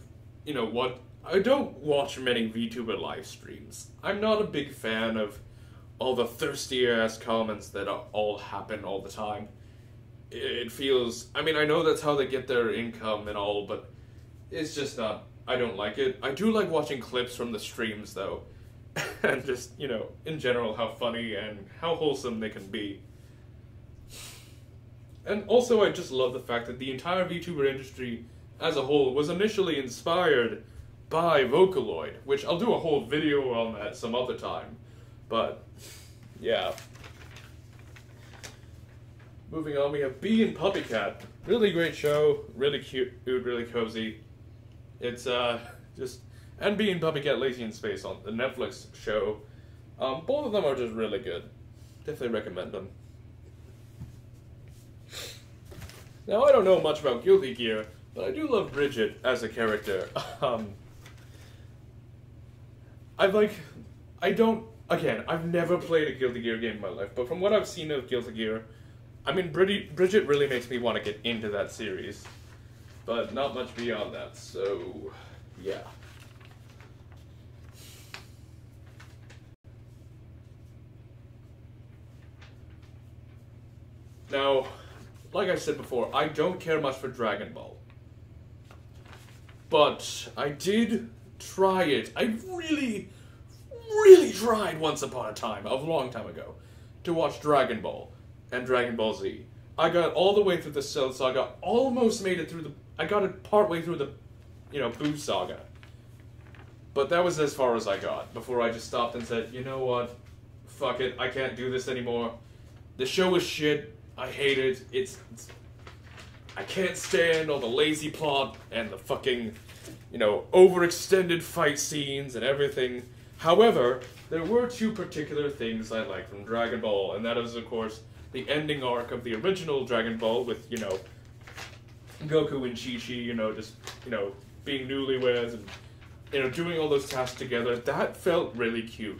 [SPEAKER 1] I don't watch many VTuber live streams. I'm not a big fan of all the thirsty-ass comments that all happen all the time. It feels... I mean, I know that's how they get their income and all, but it's just not... I don't like it. I do like watching clips from the streams, though. And just, in general, how funny and how wholesome they can be. And also, I just love the fact that the entire VTuber industry as a whole was initially inspired by Vocaloid, which I'll do a whole video on that some other time. But, yeah. Moving on, we have Bee and Puppy Cat. Really great show, really cute, really cozy. It's, just... And Bee and Puppy Cat Lazy in Space on the Netflix show. Both of them are just really good. Definitely recommend them. Now, I don't know much about Guilty Gear, but I do love Bridget as a character. I've never played a Guilty Gear game in my life, but from what I've seen of Guilty Gear, I mean, Bridget really makes me want to get into that series. But not much beyond that, so, yeah. Now, like I said before, I don't care much for Dragon Ball. But I did try it. I really, really tried once upon a time, a long time ago, to watch Dragon Ball and Dragon Ball Z. I got all the way through the Cell Saga, almost made it through I got it partway through the, Boo Saga. But that was as far as I got, before I just stopped and said, you know what, fuck it, I can't do this anymore. The show is shit, I hate it, I can't stand all the lazy plot and the fucking, overextended fight scenes and everything. However, there were two particular things I liked from Dragon Ball, and that is, of course, the ending arc of the original Dragon Ball with, Goku and Chi-Chi, just, being newlyweds and, doing all those tasks together. That felt really cute.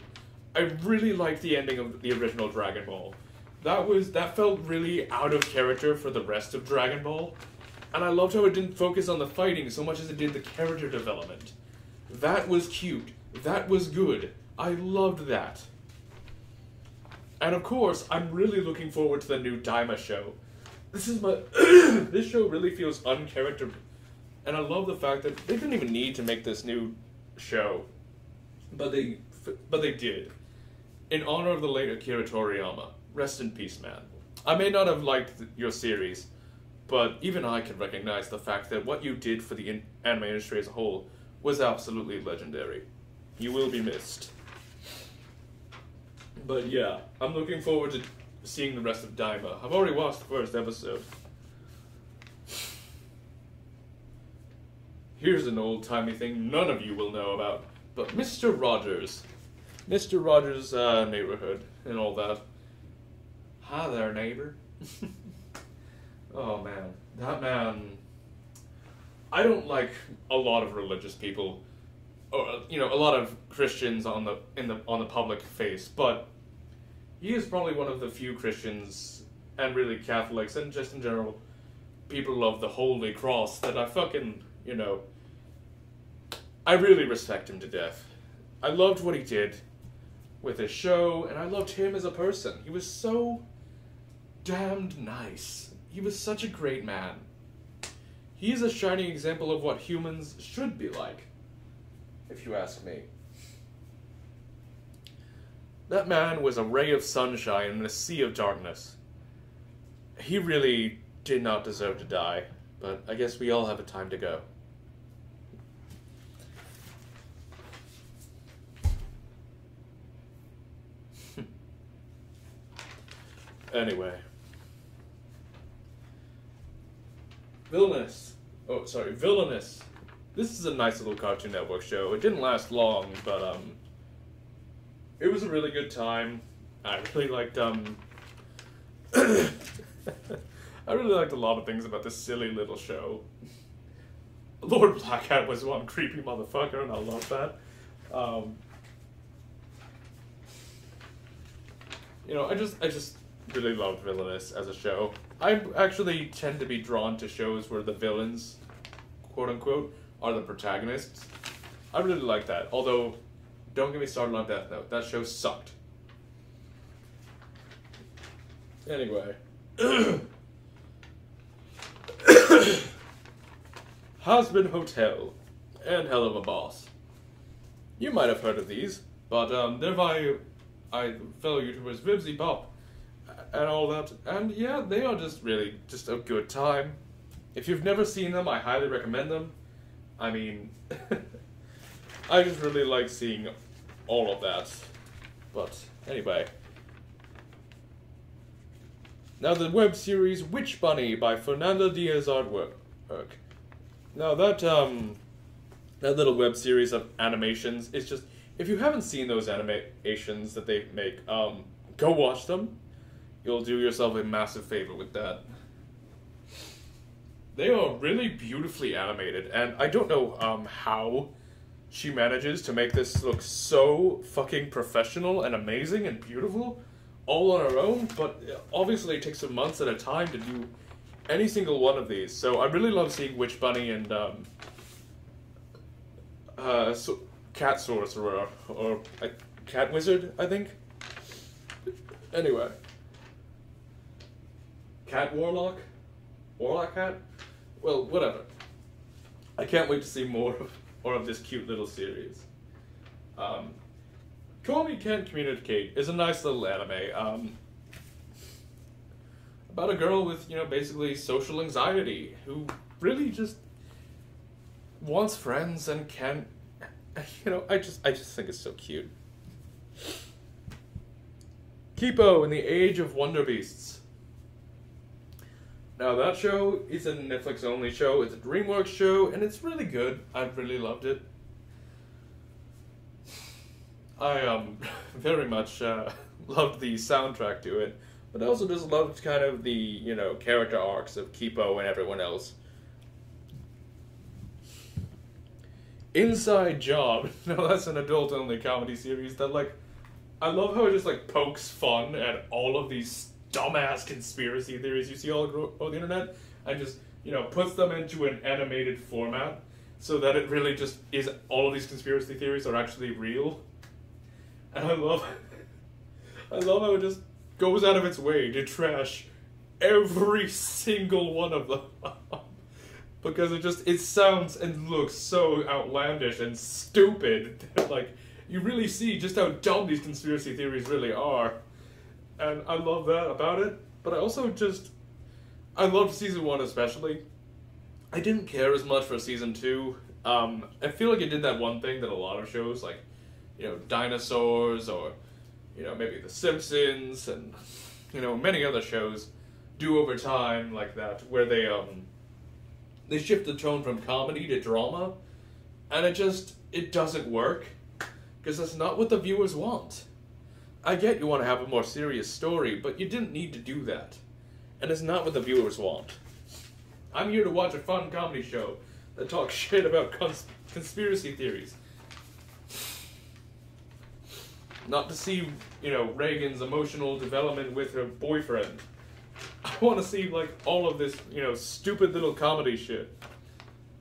[SPEAKER 1] I really liked the ending of the original Dragon Ball. That felt really out of character for the rest of Dragon Ball. And I loved how it didn't focus on the fighting so much as it did the character development. That was cute. That was good. I loved that. And of course, I'm really looking forward to the new Daima show. This show really feels uncharacteristic. And I love the fact that they didn't even need to make this new show. But they did. In honor of the late Akira Toriyama. Rest in peace, man. I may not have liked your series, but even I can recognize the fact that what you did for the anime industry as a whole was absolutely legendary. You will be missed. But yeah, I'm looking forward to seeing the rest of Daima. I've already watched the first episode. Here's an old-timey thing none of you will know about, but Mr. Rogers. Mr. Rogers' neighborhood and all that. Hi there, neighbor. Oh man, that man. I don't like a lot of religious people, or a lot of Christians on the public face, but he is probably one of the few Christians and really Catholics and just in general people of the Holy Cross that I fucking I really respect him to death. I loved what he did with his show, and I loved him as a person. He was so damned nice. He was such a great man. He is a shining example of what humans should be like, if you ask me. That man was a ray of sunshine in a sea of darkness. He really did not deserve to die, but I guess we all have a time to go. Anyway. Villainous. This is a nice little Cartoon Network show. It didn't last long, but it was a really good time. I really liked I really liked a lot of things about this silly little show. Lord Blackhat was one creepy motherfucker, and I love that. I just really loved Villainous as a show. I actually tend to be drawn to shows where the villains, quote-unquote, are the protagonists. I really like that, although, don't get me started on Death Note. That show sucked. Anyway. Hazbin Hotel and Hell of a Boss. You might have heard of these, but they're by fellow YouTubers Vibsy Bop and all that, and yeah, they are just a good time. If you've never seen them, I highly recommend them. I mean, I just really like seeing all of that. But anyway, now the web series Witch Bunny by Fernanda Diaz artwork. Now that little web series of animations is just, if you haven't seen those animations that they make, go watch them. You'll do yourself a massive favor with that. They are really beautifully animated, and I don't know how she manages to make this look so fucking professional and amazing and beautiful all on her own, but obviously it takes some months at a time to do any single one of these. So I really love seeing Witch Bunny and Cat Sorcerer, or Cat Wizard, I think. Anyway. Cat Warlock? Warlock Cat? Well, whatever. I can't wait to see more or of this cute little series. Call Me Can't Communicate is a nice little anime about a girl with, basically social anxiety who really just wants friends and can't, I just think it's so cute. Kipo in the Age of Wonder Beasts. Now that show is a Netflix only show, it's a DreamWorks show, and it's really good. I've really loved it. I very much loved the soundtrack to it, but I also just loved kind of the, character arcs of Kipo and everyone else. Inside Job. Now that's an adult-only comedy series that, I love how it just, pokes fun at all of these dumbass conspiracy theories you see all over the internet, and just, puts them into an animated format, so that it really just is, all of these conspiracy theories are actually real. And I love how it just goes out of its way to trash every single one of them. Because it sounds and looks so outlandish and stupid that, you really see just how dumb these conspiracy theories really are. And I love that about it. But I also I loved season 1 especially. I didn't care as much for season 2. I feel like it did that one thing that a lot of shows, dinosaurs or, maybe The Simpsons and, many other shows do over time like that, where they shift the tone from comedy to drama, and it doesn't work, because that's not what the viewers want. I get you want to have a more serious story, but you didn't need to do that, and it's not what the viewers want. I'm here to watch a fun comedy show that talks shit about conspiracy theories. Not to see, Reagan's emotional development with her boyfriend. I want to see, all of this, stupid little comedy shit.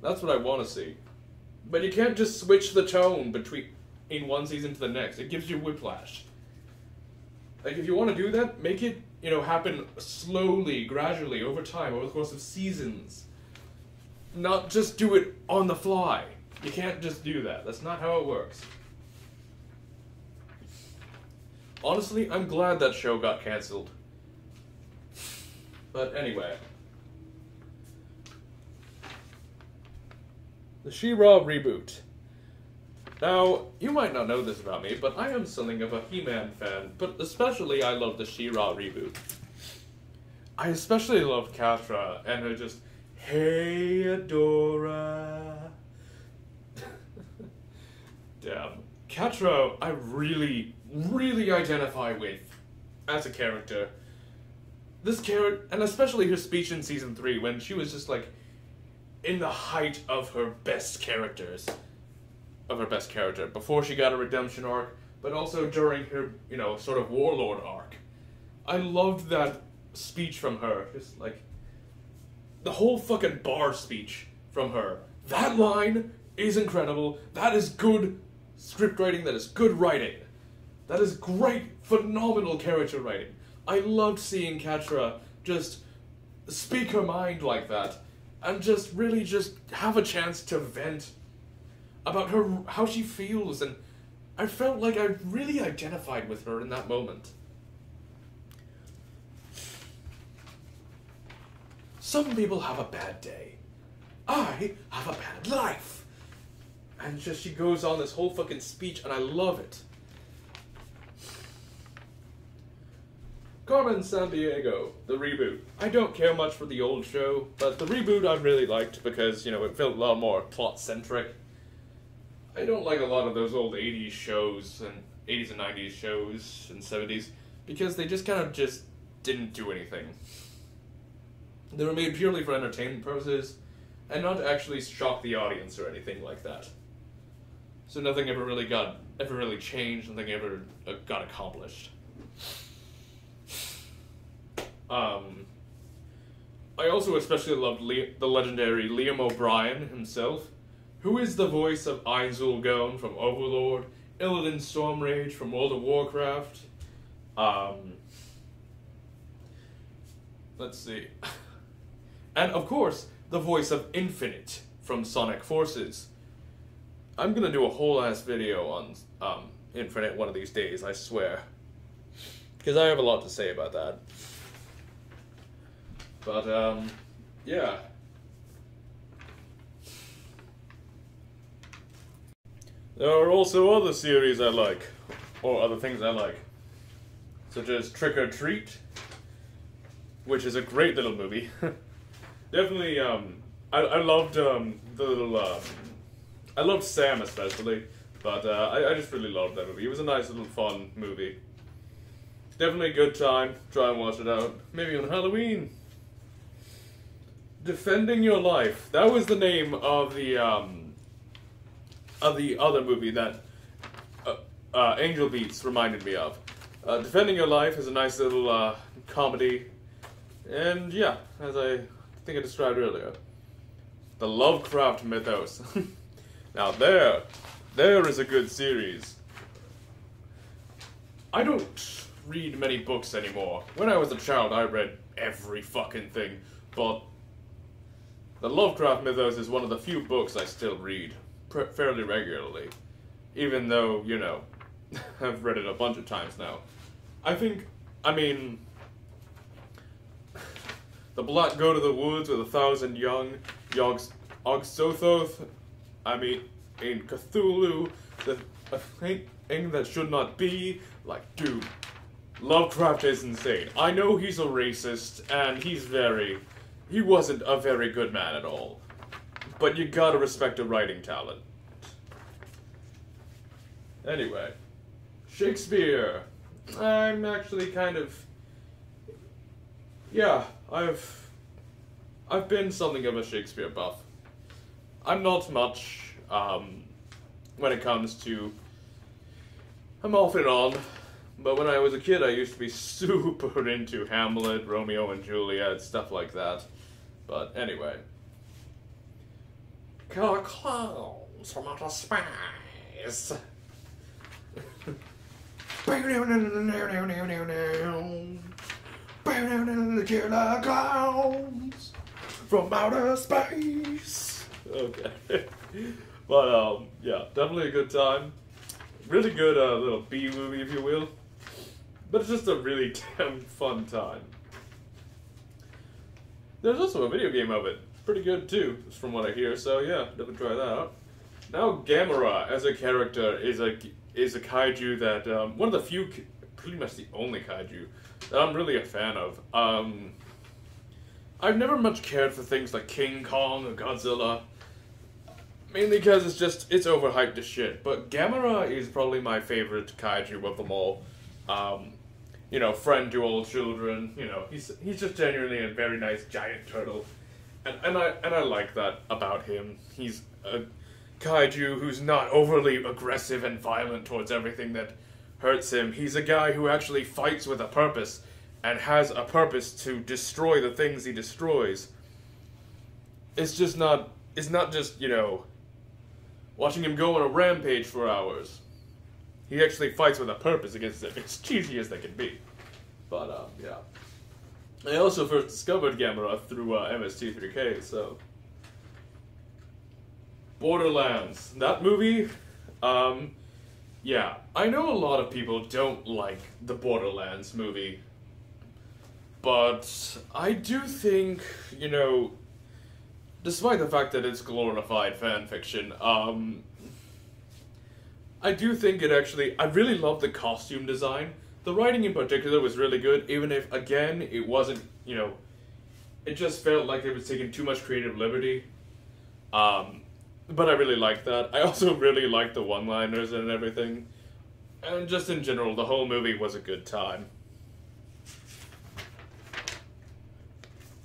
[SPEAKER 1] That's what I want to see. But you can't just switch the tone in one season to the next. It gives you whiplash. If you want to do that, make it, happen slowly, gradually, over time, over the course of seasons. Not just do it on the fly. You can't just do that. That's not how it works. Honestly, I'm glad that show got cancelled. But anyway. The She-Ra reboot. Now, you might not know this about me, but I am something of a He-Man fan, but especially I love the She-Ra reboot. I especially loved Catra and her just, "Hey, Adora." Damn. Catra, I really, really identify with as a character. This character, and especially her speech in season 3, when she was just in the height of her best character, before she got a redemption arc, but also during her, sort of warlord arc. I loved that speech from her, just the whole fucking bar speech from her. That line is incredible. That is good script writing, that is good writing. That is great, phenomenal character writing. I loved seeing Catra just speak her mind like that, and just really just have a chance to vent about how she feels, and I felt like I really identified with her in that moment. Some people have a bad day. I have a bad life. And she goes on this whole fucking speech, and I love it. Carmen Sandiego, the reboot. I don't care much for the old show, but the reboot I really liked because, it felt a lot more plot-centric. I don't like a lot of those old 80s shows, and 80s and 90s shows, and 70s, because they just kind of didn't do anything. They were made purely for entertainment purposes, and not to actually shock the audience or anything like that. So nothing ever really changed, nothing ever got accomplished. I also especially loved the legendary Liam O'Brien himself, who is the voice of Ainzul Gone from Overlord, Illidan Stormrage from World of Warcraft. Let's see. And of course, the voice of Infinite from Sonic Forces. I'm gonna do a whole ass video on Infinite one of these days, I swear. Because I have a lot to say about that. But, yeah. There are also other series I like, or other things I like, such as Trick or Treat, which is a great little movie. Definitely, I loved the little, I loved Sam especially, but I just really loved that movie. It was a nice little fun movie. Definitely a good time. Try and watch it out. Maybe on Halloween. Defending Your Life. That was the name of the other movie that Angel Beats reminded me of. Defending Your Life is a nice little comedy. And yeah, as I think I described earlier. The Lovecraft Mythos. Now there is a good series. I don't read many books anymore. When I was a child, I read every fucking thing, but the Lovecraft Mythos is one of the few books I still read fairly regularly, even though, you know, I've read it a bunch of times now. I mean, The Black Goat of the Woods with 1,000 Young, Yog-Sothoth, in Cthulhu, a thing that should not be. Like, dude, Lovecraft is insane. I know he's a racist, and he wasn't a very good man at all. But you gotta respect a writing talent. Anyway, Shakespeare. I'm actually kind of... Yeah, I've been something of a Shakespeare buff. I'm not much, when it comes to... I'm off and on, but when I was a kid I used to be super into Hamlet, Romeo and Juliet, stuff like that. But anyway. Killer clowns from outer space. Killer clowns from outer space. Okay. But, yeah, definitely a good time. Really good, little B-movie, if you will. But it's just a really damn fun time. There's also a video game of it. Pretty good, too, from what I hear, so yeah, definitely try that out. Now, Gamera, as a character, is a kaiju that, one of the few, pretty much the only kaiju, that I'm really a fan of. I've never much cared for things like King Kong or Godzilla. Mainly because it's overhyped as shit. But Gamera is probably my favorite kaiju of them all. You know, friend to all children. You know, he's just genuinely a very nice giant turtle, and I like that about him. He's a kaiju who's not overly aggressive and violent towards everything that hurts him. He's a guy who actually fights with a purpose and has a purpose to destroy the things he destroys. It's not just, you know, watching him go on a rampage for hours. He actually fights with a purpose against it. It's cheesy as they can be. But, yeah. I also first discovered Gamera through MST3K, so... Borderlands. That movie, yeah. I know a lot of people don't like the Borderlands movie. But I do think, you know... Despite the fact that it's glorified fanfiction, I do think it actually... I really love the costume design. The writing in particular was really good, even if, again, it wasn't, you know... It just felt like it was taking too much creative liberty. But I really liked that. I also really liked the one-liners and everything. And just in general, the whole movie was a good time.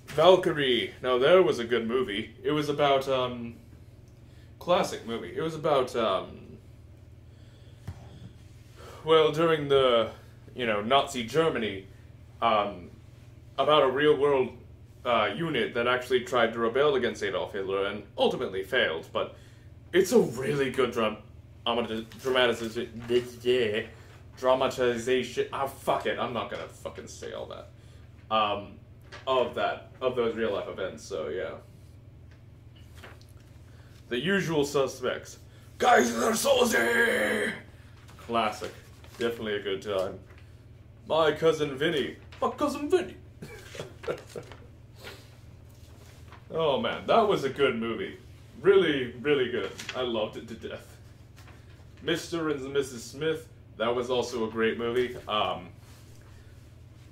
[SPEAKER 1] Valkyrie. Now, there was a good movie. It was about, classic movie. It was about, well, during the, you know, Nazi Germany, about a real-world unit that actually tried to rebel against Adolf Hitler and ultimately failed. But it's a really good dramatization. Ah, fuck it. I'm not gonna fucking say all that. Of those real life events, so yeah. The Usual Suspects. Kaiser Soze! Classic. Definitely a good time. My cousin Vinny. My cousin Vinny. Oh man, that was a good movie. Really, really good. I loved it to death. Mr. and Mrs. Smith, that was also a great movie.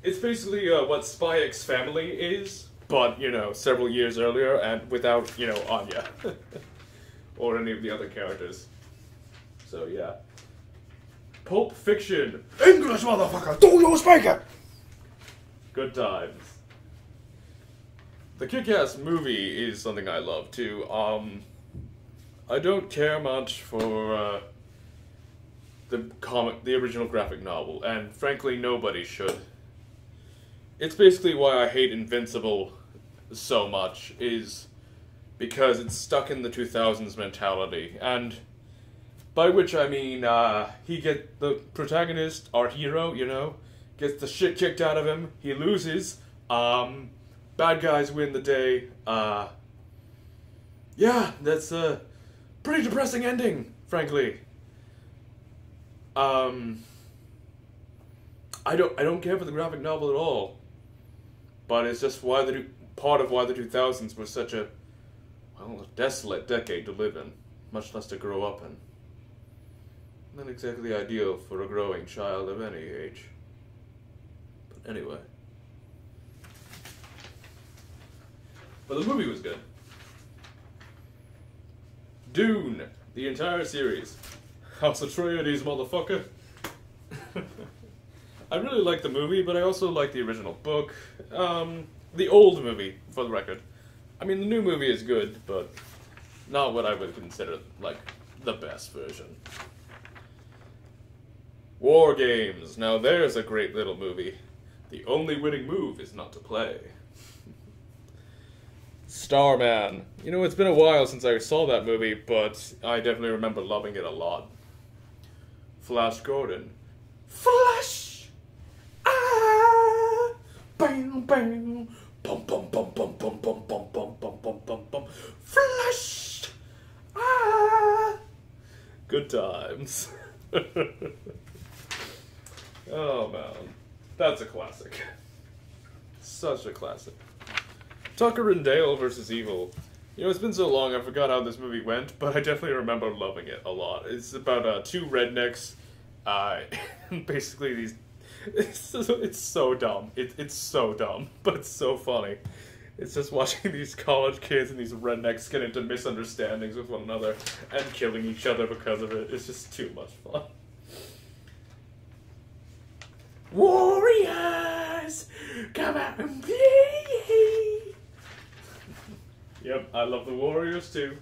[SPEAKER 1] It's basically what Spy X Family is, but, you know, several years earlier and without, you know, Anya. Or any of the other characters. So, yeah. Pulp Fiction. English, motherfucker! Do you speak it? Good times. The Kick-Ass movie is something I love, too. I don't care much for, the original graphic novel, and frankly, nobody should. It's basically why I hate Invincible so much, is because it's stuck in the 2000s mentality, and by which I mean, the protagonist, our hero, you know, gets the shit kicked out of him, he loses, bad guys win the day, yeah, that's a pretty depressing ending, frankly. I don't care for the graphic novel at all, but it's just part of why the 2000s was such a, well, a desolate decade to live in, much less to grow up in. Not exactly ideal for a growing child of any age. But anyway. But the movie was good. Dune, the entire series. House Atreides, motherfucker. I really like the movie, but I also like the original book. The old movie, for the record. I mean, the new movie is good, but not what I would consider, like, the best version. War Games. Now there's a great little movie. The only winning move is not to play. Starman. You know, it's been a while since I saw that movie, but I definitely remember loving it a lot. Flash Gordon. Flash! Ah! Bang, bang! Bum, bum, bum, bum, bum, bum, bum, bum, bum, bum, bum, bum. Flash! Ah! Good times. Oh, man. That's a classic. Such a classic. Tucker and Dale versus Evil. You know, it's been so long I forgot how this movie went, but I definitely remember loving it a lot. It's about two rednecks, basically these... It's so dumb. It's so dumb, but it's so funny. It's just watching these college kids and these rednecks get into misunderstandings with one another and killing each other because of it. It's just too much fun. Warriors! Come out and play! Yep, I love the Warriors too.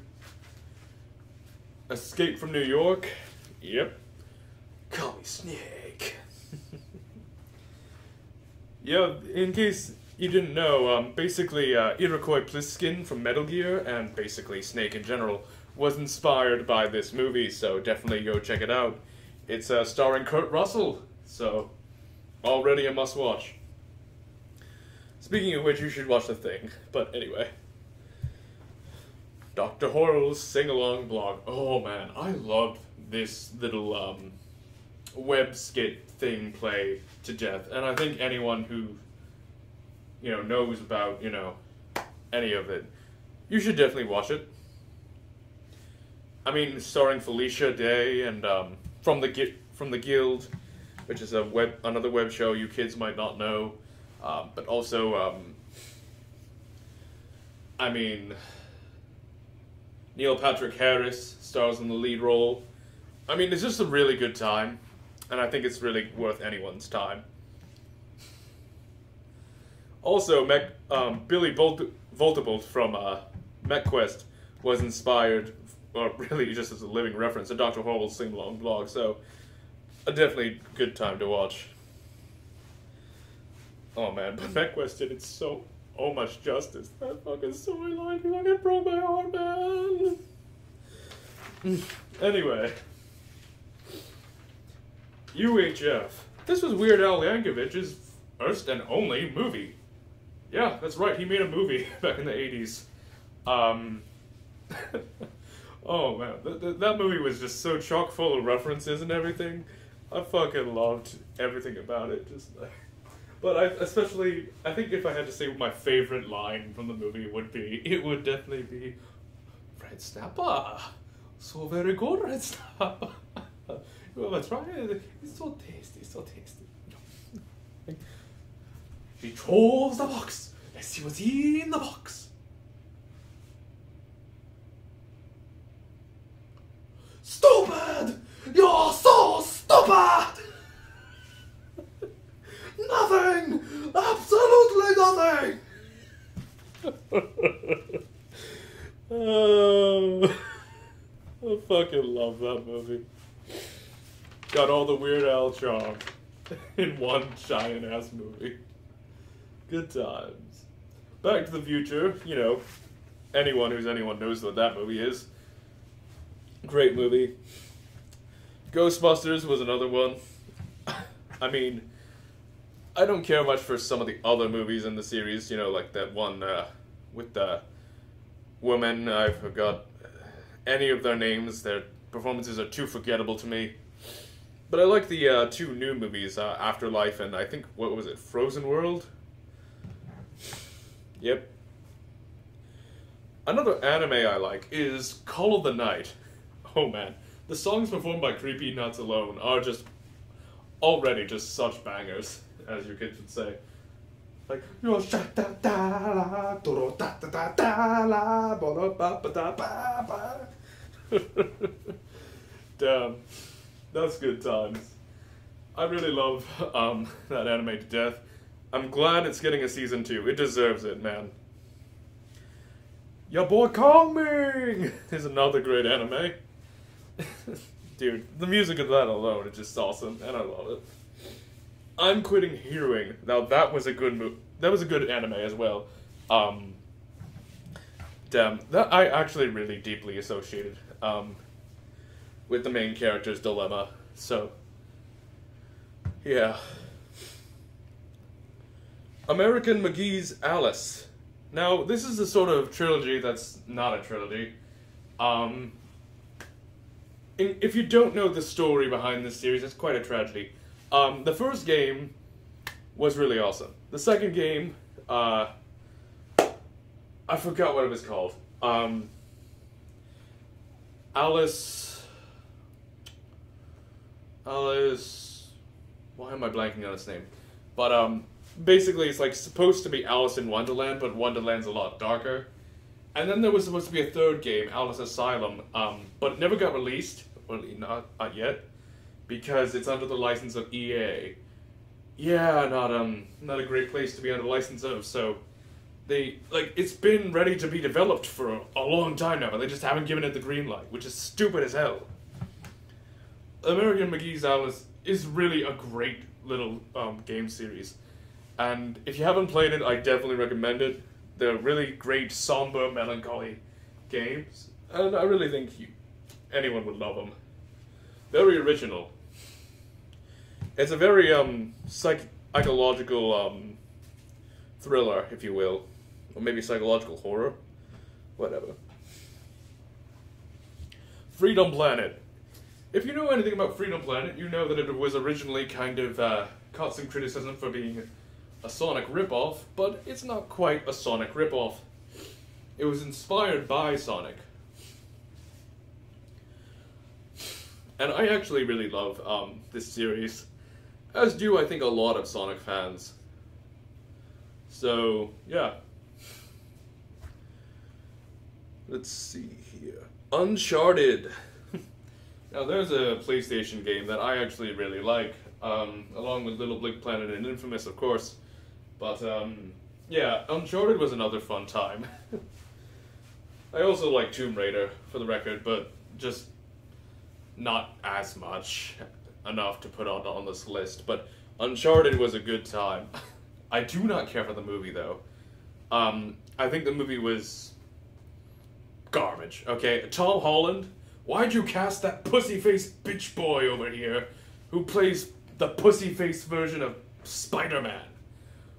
[SPEAKER 1] Escape from New York? Yep. Call me Snake. Yeah, in case you didn't know, basically Iroquois Pliskin from Metal Gear, and basically Snake in general, was inspired by this movie, so definitely go check it out. It's starring Kurt Russell, so already a must-watch. Speaking of which, you should watch The Thing, but anyway. Dr. Horrell's sing-along blog. Oh man, I loved this little web skit thing play to death, and I think anyone who, you know, knows about, you know, any of it, you should definitely watch it. I mean, starring Felicia Day and from the Guild, which is another web show you kids might not know, but also I mean, Neil Patrick Harris stars in the lead role. I mean, it's just a really good time, and I think it's really worth anyone's time. Also, Billy Voltebolt from MechQuest was inspired, or really just as a living reference, to Dr. Horrell's sing-along blog, so a definitely good time to watch. Oh man, but MechQuest did it so much justice. That fucking storyline fucking broke my heart, man. Anyway. UHF. This was Weird Al Yankovic's first and only movie. Yeah, that's right, he made a movie back in the 80s. Oh man, that movie was just so chock full of references and everything. I fucking loved everything about it. Just, but I think if I had to say what my favorite line from the movie would be, it would definitely be, "Red Snapper, so very good, Red Snapper. You ever try it? It's so tasty, so tasty." He chose the box. Let's see what's in the box. Stupid! You're so stupid! Nothing! Absolutely nothing! Oh, I fucking love that movie. Got all the Weird Al charm in one giant ass movie. Good times. Back to the Future, you know, anyone knows what that movie is. Great movie. Ghostbusters was another one. I mean, I don't care much for some of the other movies in the series, you know, like that one with the women. I forgot any of their names. Their performances are too forgettable to me. But I like the two new movies, Afterlife and I think, what was it, Frozen World? Yep. Another anime I like is Call of the Night. Oh man, the songs performed by Creepy Nuts alone are just already just such bangers, as your kids would say. Like, damn, that's good times. I really love that anime to death. I'm glad it's getting a season 2. It deserves it, man. Your boy Calming is another great anime. Dude, the music of that alone is just awesome, and I love it. I'm Quitting Heroing. Now that was a good that was a good anime as well. Damn, that I actually really deeply associated with the main character's dilemma. So, yeah. American McGee's Alice. Now, this is the sort of trilogy that's not a trilogy. If you don't know the story behind this series, it's quite a tragedy. The first game was really awesome. The second game, I forgot what it was called. Alice, why am I blanking on its name? But, basically it's like supposed to be Alice in Wonderland, but Wonderland's a lot darker. And then there was supposed to be a third game, Alice Asylum, but it never got released, or not yet, because it's under the license of EA. Yeah, not a great place to be under license of, so it's been ready to be developed for a long time now, but they just haven't given it the green light, which is stupid as hell. American McGee's Alice is really a great little game series. And if you haven't played it, I definitely recommend it. They're really great, somber, melancholy games. And I really think anyone would love them. Very original. It's a very psychological thriller, if you will. Or maybe psychological horror. Whatever. Freedom Planet. If you know anything about Freedom Planet, you know that it was originally kind of caught some criticism for being a Sonic ripoff, but it's not quite a Sonic ripoff. It was inspired by Sonic. And I actually really love this series, as do I think a lot of Sonic fans. So, yeah. Let's see here. Uncharted. Now there's a PlayStation game that I actually really like, along with Little Big Planet and Infamous, of course. But, yeah, Uncharted was another fun time. I also like Tomb Raider, for the record, but just not as much enough to put on this list. But Uncharted was a good time. I do not care for the movie, though. I think the movie was garbage, okay? Tom Holland, why'd you cast that pussy-faced bitch boy over here who plays the pussy-faced version of Spider-Man?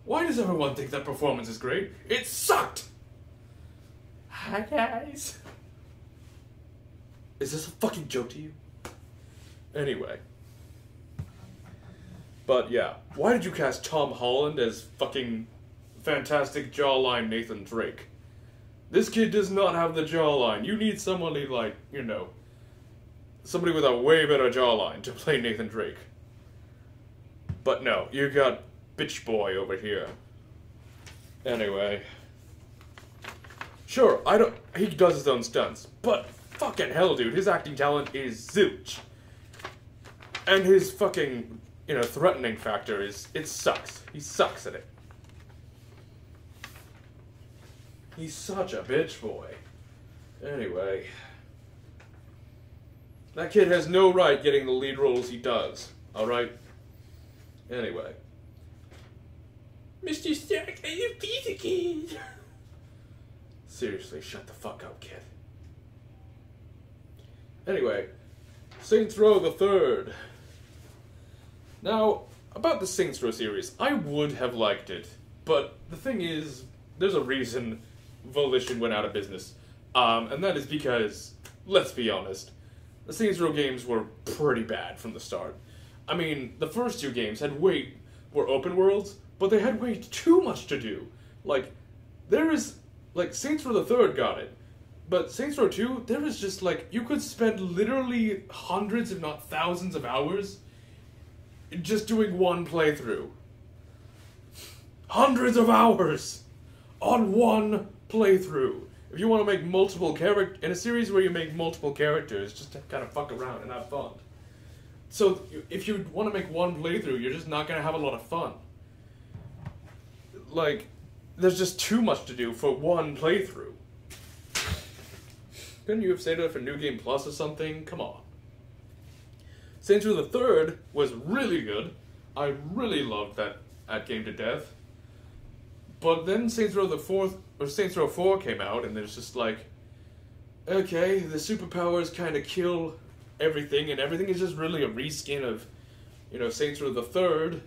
[SPEAKER 1] Why does everyone think that performance is great? It sucked! Hi, guys. Is this a fucking joke to you? Anyway. But yeah, why did you cast Tom Holland as fucking fantastic jawline Nathan Drake? This kid does not have the jawline. You need somebody like, you know, somebody with a way better jawline to play Nathan Drake. But no, you got bitch boy over here. Anyway. Sure, he does his own stunts, but fucking hell, dude, his acting talent is zilch. And his fucking, you know, threatening factor is, it sucks. He sucks at it. He's such a bitch boy. Anyway. That kid has no right getting the lead roles he does, alright? Anyway. Mr. Stark, are you Peter Kid? Seriously, shut the fuck up, kid. Anyway, Saints Row the Third. Now, about the Saints Row series, I would have liked it, but the thing is, there's a reason Volition went out of business, and that is because, let's be honest, the Saints Row games were pretty bad from the start. I mean, the first two games were open worlds, but they had way too much to do. Like, Saints Row the Third got it, but Saints Row 2, there was just, like, you could spend literally hundreds, if not thousands of hours just doing one playthrough. Hundreds of hours on one playthrough. If you want to make multiple in a series where you make multiple characters, just to kind of fuck around and have fun. So, if you want to make one playthrough, you're just not going to have a lot of fun. Like, there's just too much to do for one playthrough. Couldn't you have saved it for New Game Plus or something? Come on. Saints Row the Third was really good. I really loved that game to death. But then Saints Row 4 came out, and there's just like, okay, the superpowers kind of kill everything, and everything is just really a reskin of, you know, Saints Row the Third,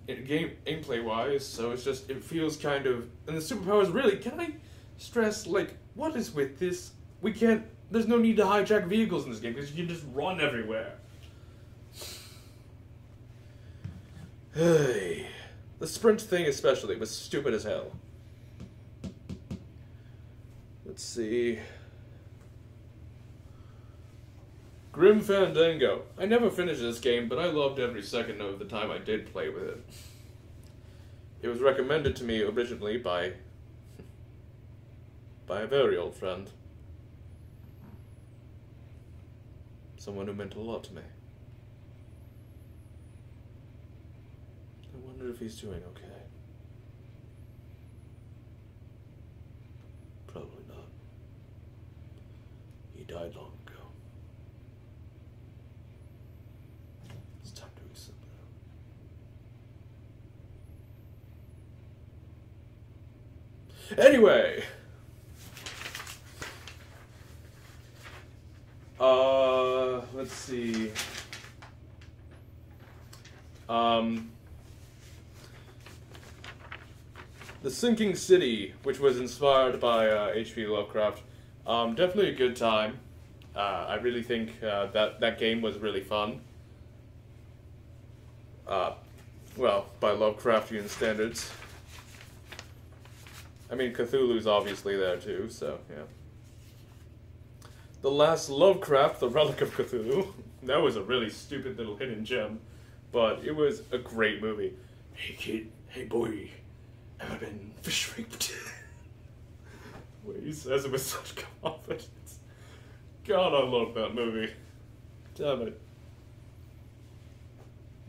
[SPEAKER 1] gameplay-wise, so it feels kind of, and the superpowers really, can I stress, like, what is with this? There's no need to hijack vehicles in this game, because you can just run everywhere. Hey. The sprint thing especially was stupid as hell. Let's see. Grim Fandango. I never finished this game, but I loved every second of the time I did play with it. It was recommended to me originally by a very old friend. Someone who meant a lot to me. I wonder if he's doing okay. Probably not. He died long ago. It's time to accept that. Anyway! Let's see. The Sinking City, which was inspired by H.P. Lovecraft, definitely a good time. I really think that game was really fun. Well, by Lovecraftian standards. I mean, Cthulhu's obviously there too, so, yeah. The Last Lovecraft, The Relic of Cthulhu. That was a really stupid little hidden gem, but it was a great movie. Hey kid, hey boy, have I been fish raped? Wait, he says it with such confidence. God, I love that movie. Damn it.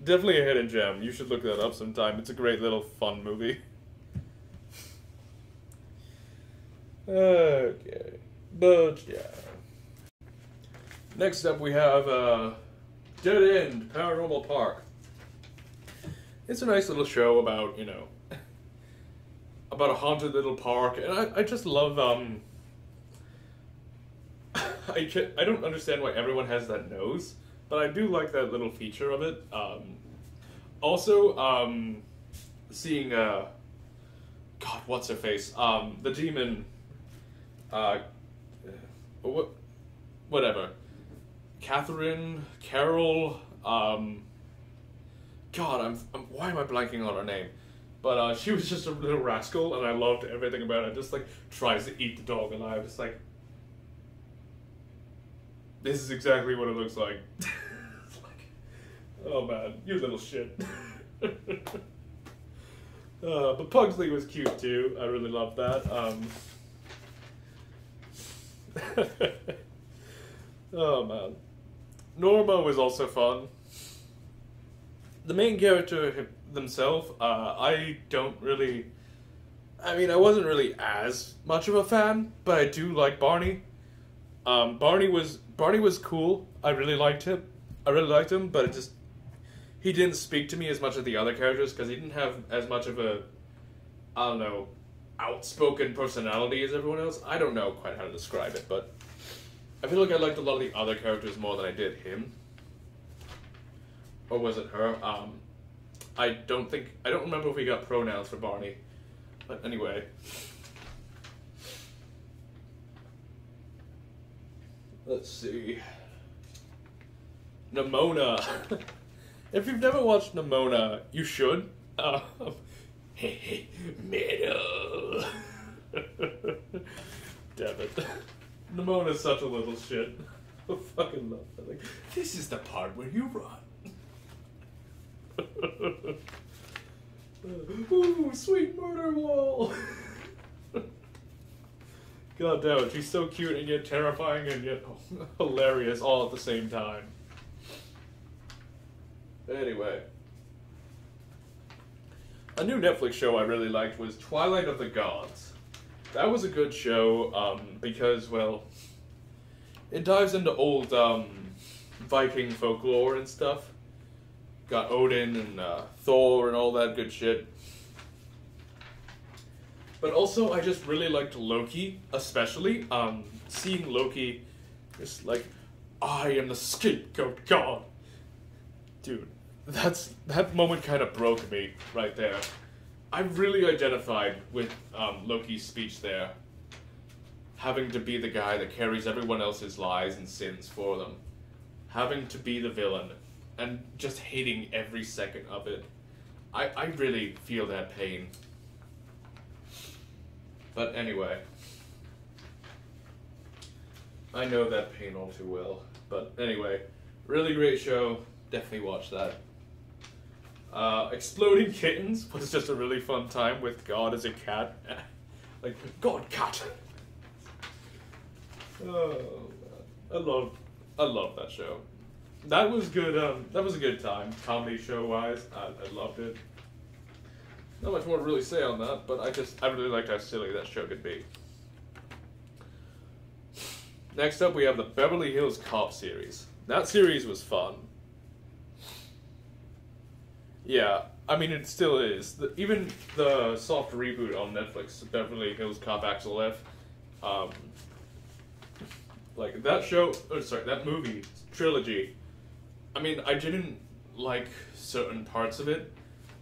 [SPEAKER 1] Definitely a hidden gem. You should look that up sometime. It's a great little fun movie. Okay. But, yeah. Next up we have, Dead End Paranormal Park. It's a nice little show about, you know, about a haunted little park, and I just love, I don't understand why everyone has that nose, but I do like that little feature of it. Also, seeing, God, what's her face? The demon, what? whatever. Catherine, Carol, God, why am I blanking on her name? But she was just a little rascal, and I loved everything about it. Just like tries to eat the dog alive. It's like, this is exactly what it looks like. It's like, oh man, you little shit. But Pugsley was cute too. I really loved that. Oh man, Norma was also fun. The main character themselves, I wasn't really as much of a fan, but I do like Barney. Barney was cool. I really liked him, but he didn't speak to me as much as the other characters, because he didn't have as much of a, I don't know, outspoken personality as everyone else. I don't know quite how to describe it, but I feel like I liked a lot of the other characters more than I did him. Or was it her? I don't remember if we got pronouns for Barney. But anyway. Let's see. Nimona. If you've never watched Nimona, you should. Middle. Damn it. Nimona's such a little shit. I fucking love that. Like, this is the part where you run. Ooh, sweet murder wall. God damn it, she's so cute and yet terrifying and yet hilarious all at the same time. Anyway. A new Netflix show I really liked was Twilight of the Gods. That was a good show, because, well, it dives into old, Viking folklore and stuff. Got Odin and, Thor and all that good shit. But also, I just really liked Loki, especially. Seeing Loki, just like, I am the scapegoat god. Dude, that moment kind of broke me right there. I really identified with Loki's speech there. Having to be the guy that carries everyone else's lies and sins for them. Having to be the villain. And just hating every second of it. I really feel that pain. But anyway. I know that pain all too well. But anyway, really great show. Definitely watch that. Exploding Kittens was just a really fun time with God as a cat. Like, God cat. Oh, man. I love that show. That was good, that was a good time, comedy show-wise. I loved it. Not much more to really say on that, but I really liked how silly that show could be. Next up, we have the Beverly Hills Cop series. That series was fun. Yeah, I mean, it still is. Even the soft reboot on Netflix, Beverly Hills Cop Axel F, like, that movie, trilogy, I mean, I didn't like certain parts of it,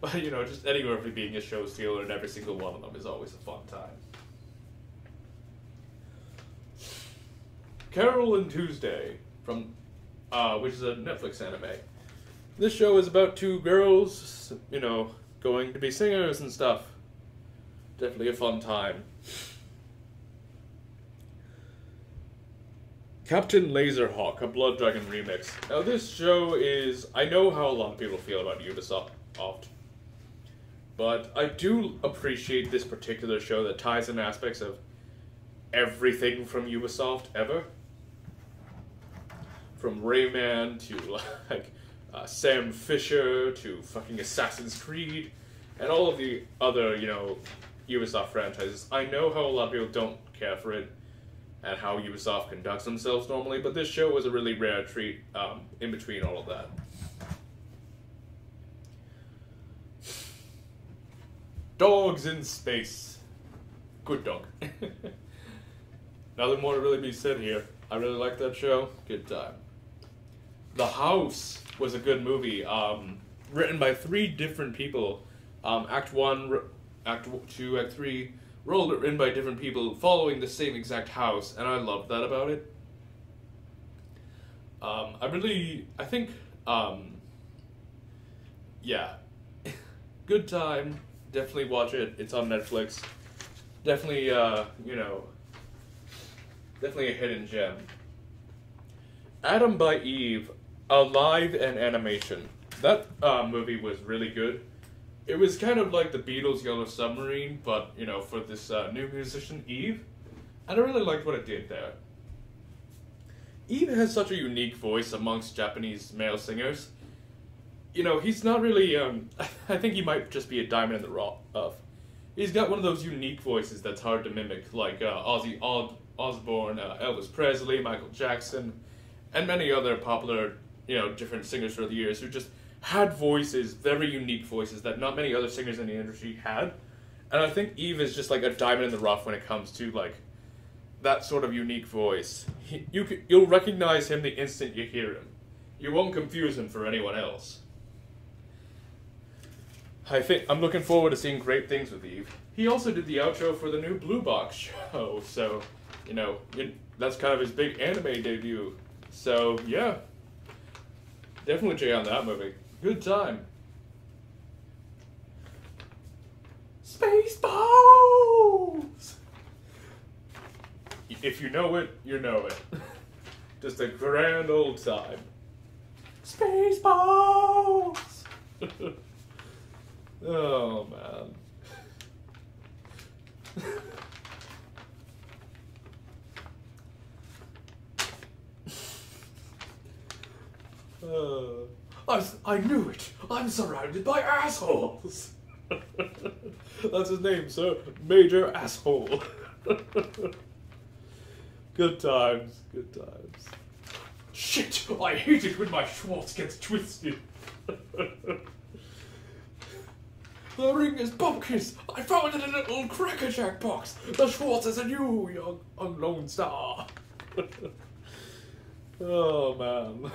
[SPEAKER 1] but, you know, just anywhere from being a show stealer, and every single one of them is always a fun time. Carol and Tuesday, from, which is a Netflix anime. This show is about two girls, you know, going to be singers and stuff. Definitely a fun time. Captain Laserhawk, a Blood Dragon remix. Now this show is, I know how a lot of people feel about Ubisoft, but I do appreciate this particular show that ties in aspects of everything from Ubisoft ever. From Rayman to, like, Sam Fisher to fucking Assassin's Creed, and all of the other, you know, Ubisoft franchises. I know how a lot of people don't care for it, and how Ubisoft conducts themselves normally, but this show was a really rare treat in between all of that. Dogs in Space. Good dog. Nothing more to really be said here. I really liked that show. Good time. The House was a good movie, written by 3 different people. Act 1, Act 2, Act 3, written by different people following the same exact house, and I loved that about it. I think, yeah, good time. Definitely watch it. It's on Netflix. Definitely, definitely a hidden gem. Adam by Eve, Alive and Animation. That movie was really good. It was kind of like the Beatles' Yellow Submarine, but, for this new musician, Eve. And I really liked what it did there. Eve has such a unique voice amongst Japanese male singers. He's not really, I think he might just be a diamond in the rough. He's got one of those unique voices that's hard to mimic, like Ozzy Osbourne, Elvis Presley, Michael Jackson, and many other popular, different singers throughout the years who just had voices, very unique voices that not many other singers in the industry had. And I think Eve is just like a diamond in the rough when it comes to like that sort of unique voice. You'll recognize him the instant you hear him. You won't confuse him for anyone else. I'm looking forward to seeing great things with Eve. He also did the outro for the new Blue Box show, so, that's kind of his big anime debut. So, yeah. Definitely check out that movie. Good time. Spaceballs! If you know it, you know it. Just a grand old time. Spaceballs! Oh, man. I knew it. I'm surrounded by assholes. That's his name, sir. Major Asshole. Good times. Good times. Shit! I hate it when my Schwartz gets twisted. The ring is pumpkins. I found it in a little Cracker Jack box. The Schwartz is a new young unknown star. Oh, man.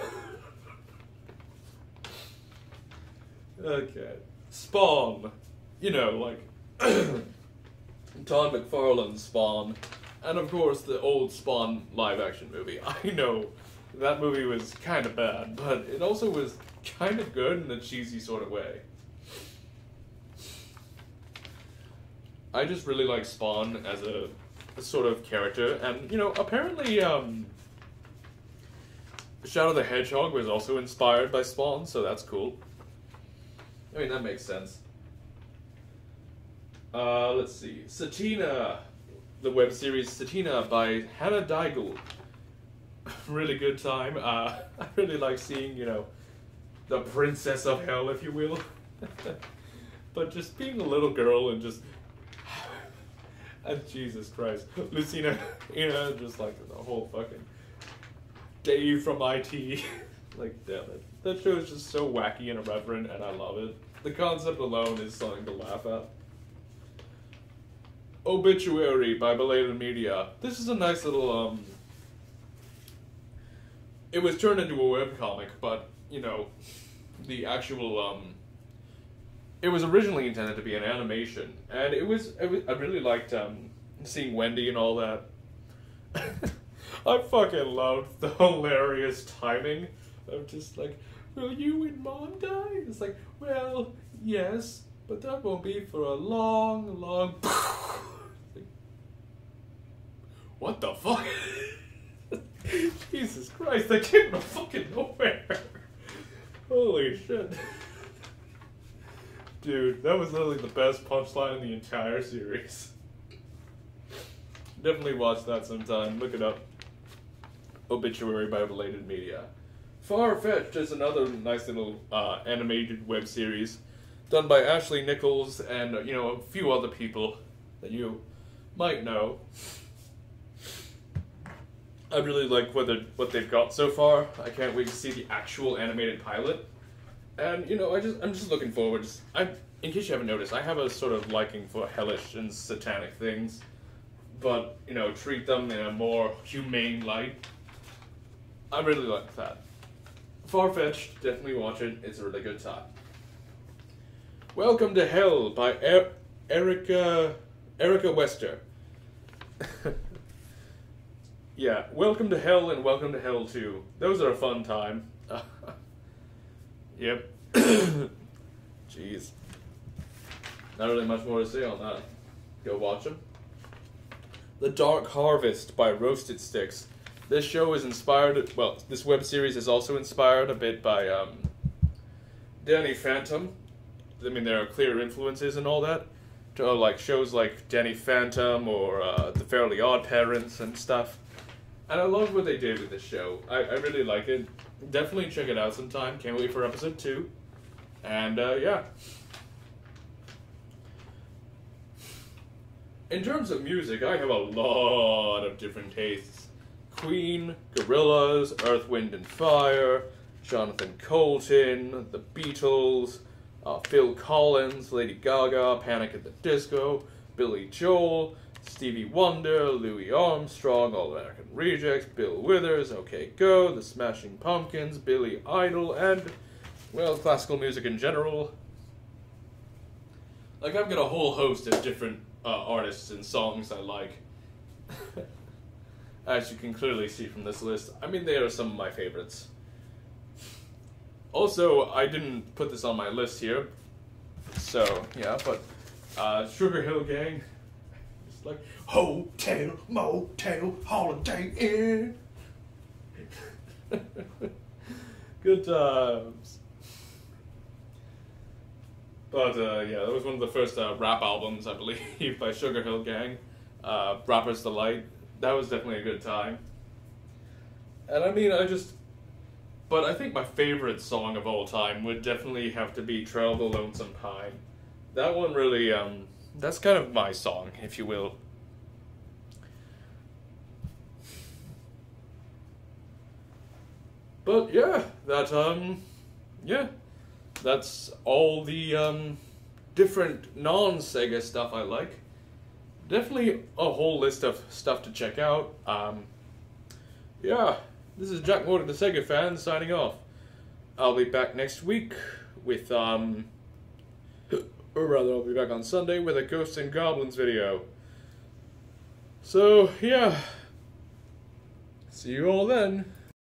[SPEAKER 1] Okay. Spawn. Like Todd McFarlane's Spawn. And of course the old Spawn live-action movie. I know that movie was kind of bad, but it also was kind of good in a cheesy sort of way. I just really like Spawn as a sort of character, and, apparently, Shadow the Hedgehog was also inspired by Spawn, so that's cool. I mean, that makes sense. Let's see. Satina, the web series Satina by Hannah Daigle. Really good time. I really like seeing, the princess of hell, if you will. But just being a little girl and just... And Jesus Christ. Lucina, just like the whole fucking... Dave from IT. Like, damn it. That show is just so wacky and irreverent, and I love it. The concept alone is something to laugh at. Obituary by Belated Media. This is a nice little, It was turned into a webcomic, but, the actual, It was originally intended to be an animation, and I really liked, seeing Wendy and all that. I fucking loved the hilarious timing of just like, will you and Mom die? It's like, well, yes, but that won't be for a long, long... Like, what the fuck? Jesus Christ, that came from fucking nowhere. Holy shit. Dude, that was literally the best punchline in the entire series. Definitely watch that sometime. Look it up. Obituary by Belated Media. Far-Fetched is another nice little animated web series done by Ashley Nichols and, a few other people that you might know. I really like what they've got so far. I can't wait to see the actual animated pilot. And, I'm just looking forward. In case you haven't noticed, I have a sort of liking for hellish and satanic things. But, treat them in a more humane light. I really like that. Far-Fetched, definitely watch it. It's a really good time. Welcome to Hell by Erica Wester. yeah, Welcome to Hell and Welcome to Hell 2. Those are a fun time. Yep. Jeez. Not really much more to say on that. Go watch them. The Dark Harvest by Roasted Sticks. This show is inspired, well, this web series is also inspired a bit by Danny Phantom. I mean, there are clear influences and all that. Like shows like Danny Phantom or The Fairly Odd Parents and stuff. And I love what they did with this show. I really like it. Definitely check it out sometime. Can't wait for episode 2. And yeah. In terms of music, I have a lot of different tastes. Queen, Gorillaz, Earth, Wind and Fire, Jonathan Colton, The Beatles, Phil Collins, Lady Gaga, Panic at the Disco, Billy Joel, Stevie Wonder, Louis Armstrong, All American Rejects, Bill Withers, OK Go, The Smashing Pumpkins, Billy Idol, and, well, classical music in general. Like, I've got a whole host of different artists and songs I like. As you can clearly see from this list, I mean, they are some of my favorites. Also, I didn't put this on my list here, so, yeah, but Sugar Hill Gang, it's like, Hotel, Motel, Holiday Inn. Good times. But, yeah, that was one of the first rap albums, I believe, by Sugar Hill Gang, Rapper's Delight. That was definitely a good time. And I mean, but I think my favorite song of all time would definitely have to be Trail the Lonesome Pine. That one really, that's kind of my song, if you will. But yeah, yeah, that's all the, different non-Sega stuff I like. Definitely a whole list of stuff to check out. Yeah, this is Jack Moore, the Sega fan, signing off. I'll be back next week with, or rather, I'll be back on Sunday with a Ghosts and Goblins video. So, yeah. See you all then.